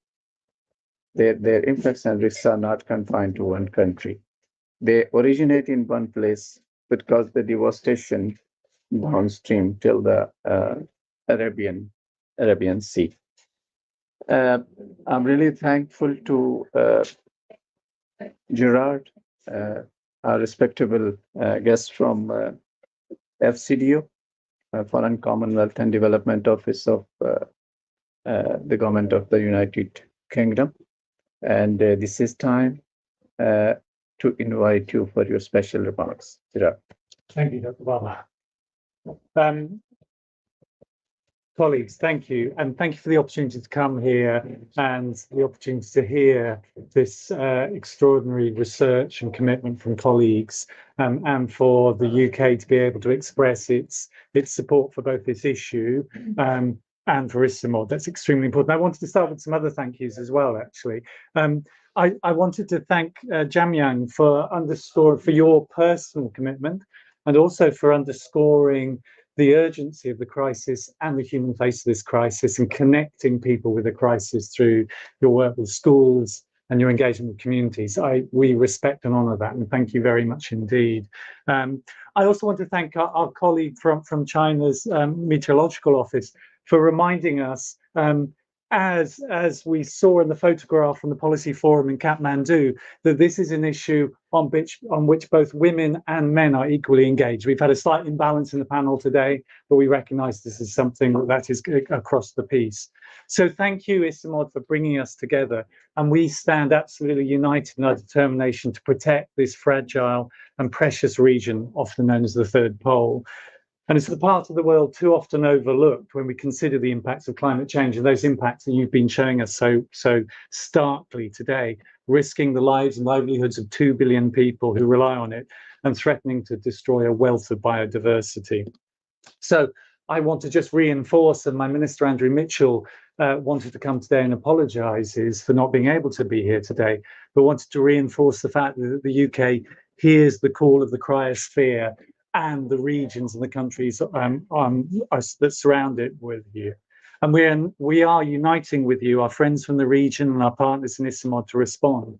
Their impacts and risks are not confined to one country. They originate in one place, but cause the devastation downstream till the Arabian Sea. I'm really thankful to Gerard, our respectable guest from FCDO, Foreign Commonwealth and Development Office of the Government of the United Kingdom. And this is time to invite you for your special remarks. Gerard. Thank you, Dr. Barber. Colleagues, thank you. And thank you for the opportunity to come here and the opportunity to hear this extraordinary research and commitment from colleagues, and for the UK to be able to express its support for both this issue and for ICIMOD. That's extremely important. I wanted to start with some other thank yous as well, actually. I wanted to thank Jamyang for your personal commitment, and also for underscoring the urgency of the crisis and the human face of this crisis, and connecting people with the crisis through your work with schools and your engagement with communities. We respect and honour that, and thank you very much indeed. I also want to thank our colleague from China's Meteorological Office for reminding us, as we saw in the photograph from the Policy Forum in Kathmandu, that this is an issue on which both women and men are equally engaged. We've had a slight imbalance in the panel today, but we recognise this is something that is across the piece. So thank you, ICIMOD, for bringing us together. And we stand absolutely united in our determination to protect this fragile and precious region, often known as the Third Pole. And it's the part of the world too often overlooked when we consider the impacts of climate change, and those impacts that you've been showing us so starkly today, risking the lives and livelihoods of 2 billion people who rely on it, and threatening to destroy a wealth of biodiversity. So I want to just reinforce, and my Minister Andrew Mitchell wanted to come today and apologises for not being able to be here today, but wanted to reinforce the fact that the UK hears the call of the cryosphere and the regions and the countries that surround it with you. And we are uniting with you, our friends from the region and our partners in ICIMOD, to respond.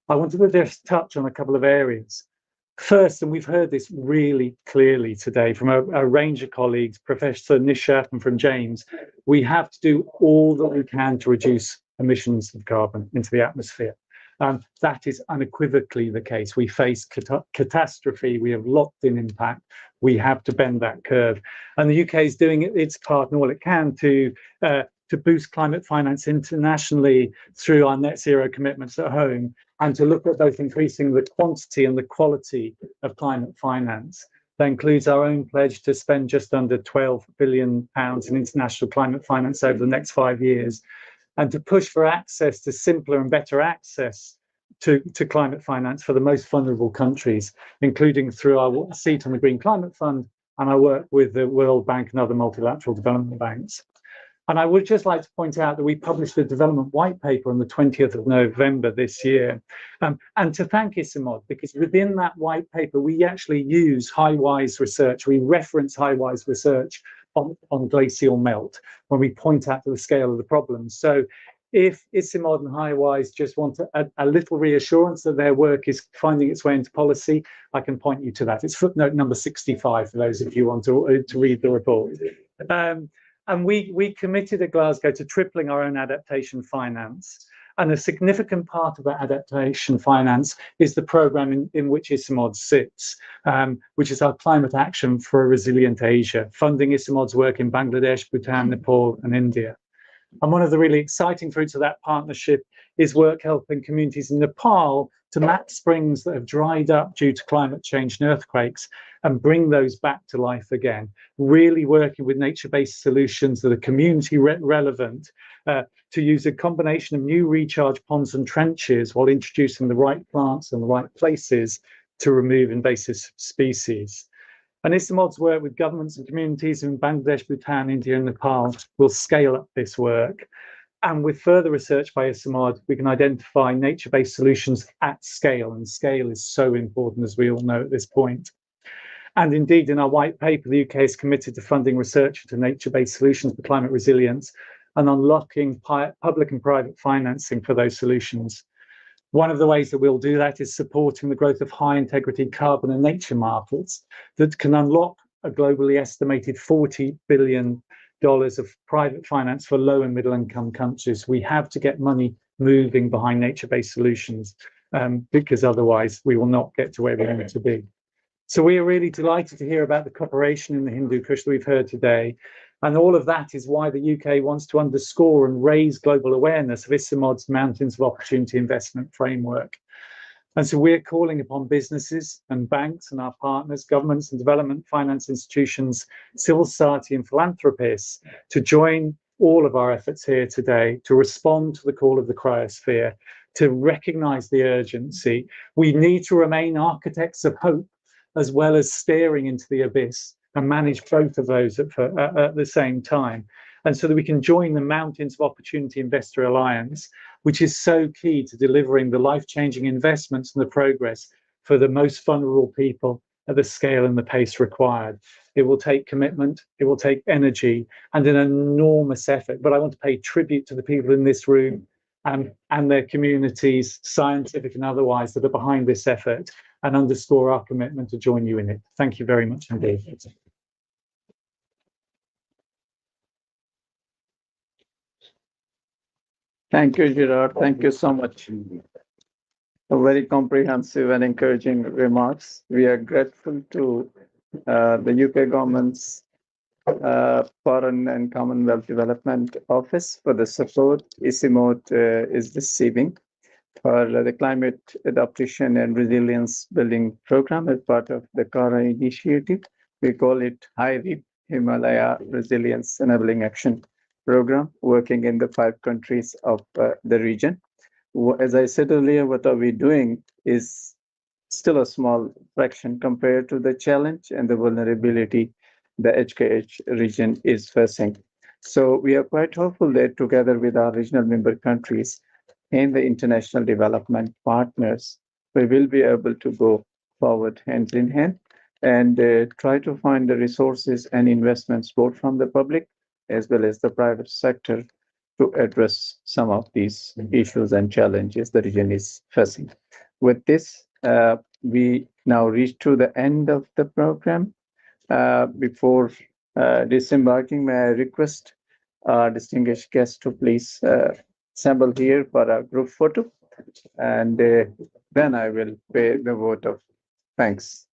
I wanted to just touch on a couple of areas. First, and we've heard this really clearly today from a range of colleagues, Professor Nishat and from James, we have to do all that we can to reduce emissions of carbon into the atmosphere. That is unequivocally the case. We face catastrophe. We have locked-in impact. We have to bend that curve. And the UK is doing its part and all it can to boost climate finance internationally through our net zero commitments at home, and to look at both increasing the quantity and the quality of climate finance. That includes our own pledge to spend just under £12 billion in international climate finance over the next 5 years, and to push for access to simpler and better access to climate finance for the most vulnerable countries, including through our seat on the Green Climate Fund and our work with the World Bank and other multilateral development banks. And I would just like to point out that we published a development white paper on the 20th of November this year, and to thank ICIMOD, because within that white paper, we actually use HiWise research. We reference HiWise research on glacial melt when we point out to the scale of the problem. So if ICIMOD and Highwise just want a little reassurance that their work is finding its way into policy, I can point you to that. It's footnote number 65 for those if you want to read the report. And we committed at Glasgow to tripling our own adaptation finance. And a significant part of that adaptation finance is the programme in which ICIMOD sits, which is our climate action for a resilient Asia, funding ICIMOD's work in Bangladesh, Bhutan, Nepal, and India. And one of the really exciting fruits of that partnership is work helping communities in Nepal to map springs that have dried up due to climate change and earthquakes and bring those back to life again. Really working with nature-based solutions that are community relevant to use a combination of new recharge ponds and trenches while introducing the right plants in the right places to remove invasive species. And ICIMOD's work with governments and communities in Bangladesh, Bhutan, India, and Nepal will scale up this work. And with further research by ICIMOD, we can identify nature-based solutions at scale, and scale is so important, as we all know at this point. And indeed, in our white paper, the UK is committed to funding research into nature-based solutions for climate resilience and unlocking public and private financing for those solutions. One of the ways that we'll do that is supporting the growth of high-integrity carbon and nature markets that can unlock a globally estimated $40 billion of private finance for low and middle income countries. We have to get money moving behind nature-based solutions because otherwise we will not get to where we need to be. So we are really delighted to hear about the cooperation in the Hindu Kush that we've heard today. And all of that is why the UK wants to underscore and raise global awareness of ICIMOD's Mountains of Opportunity investment framework. And so we're calling upon businesses and banks and our partners, governments and development finance institutions, civil society and philanthropists to join all of our efforts here today to respond to the call of the cryosphere, to recognise the urgency. We need to remain architects of hope as well as staring into the abyss and manage both of those at the same time. And so that we can join the Mountains of Opportunity Investor Alliance, which is so key to delivering the life-changing investments and the progress for the most vulnerable people at the scale and the pace required. It will take commitment, it will take energy and an enormous effort. But I want to pay tribute to the people in this room and their communities, scientific and otherwise, that are behind this effort and underscore our commitment to join you in it. Thank you very much indeed. Thank you, Gerard. Thank you so much. A very comprehensive and encouraging remarks. We are grateful to the UK government's Foreign and Commonwealth Development Office for the support ICIMOD is receiving for the Climate Adaptation and Resilience Building Program as part of the CARA initiative. We call it Hindu Himalaya Resilience Enabling Action Program, working in the 5 countries of the region. As I said earlier, what are we doing is still a small fraction compared to the challenge and the vulnerability the HKH region is facing. So we are quite hopeful that together with our regional member countries and the international development partners, we will be able to go forward hand in hand and try to find the resources and investments both from the public as well as the private sector to address some of these issues and challenges the region is facing. With this, we now reach to the end of the program. Before disembarking, may I request our distinguished guests to please assemble here for a group photo, and then I will pay the vote of thanks.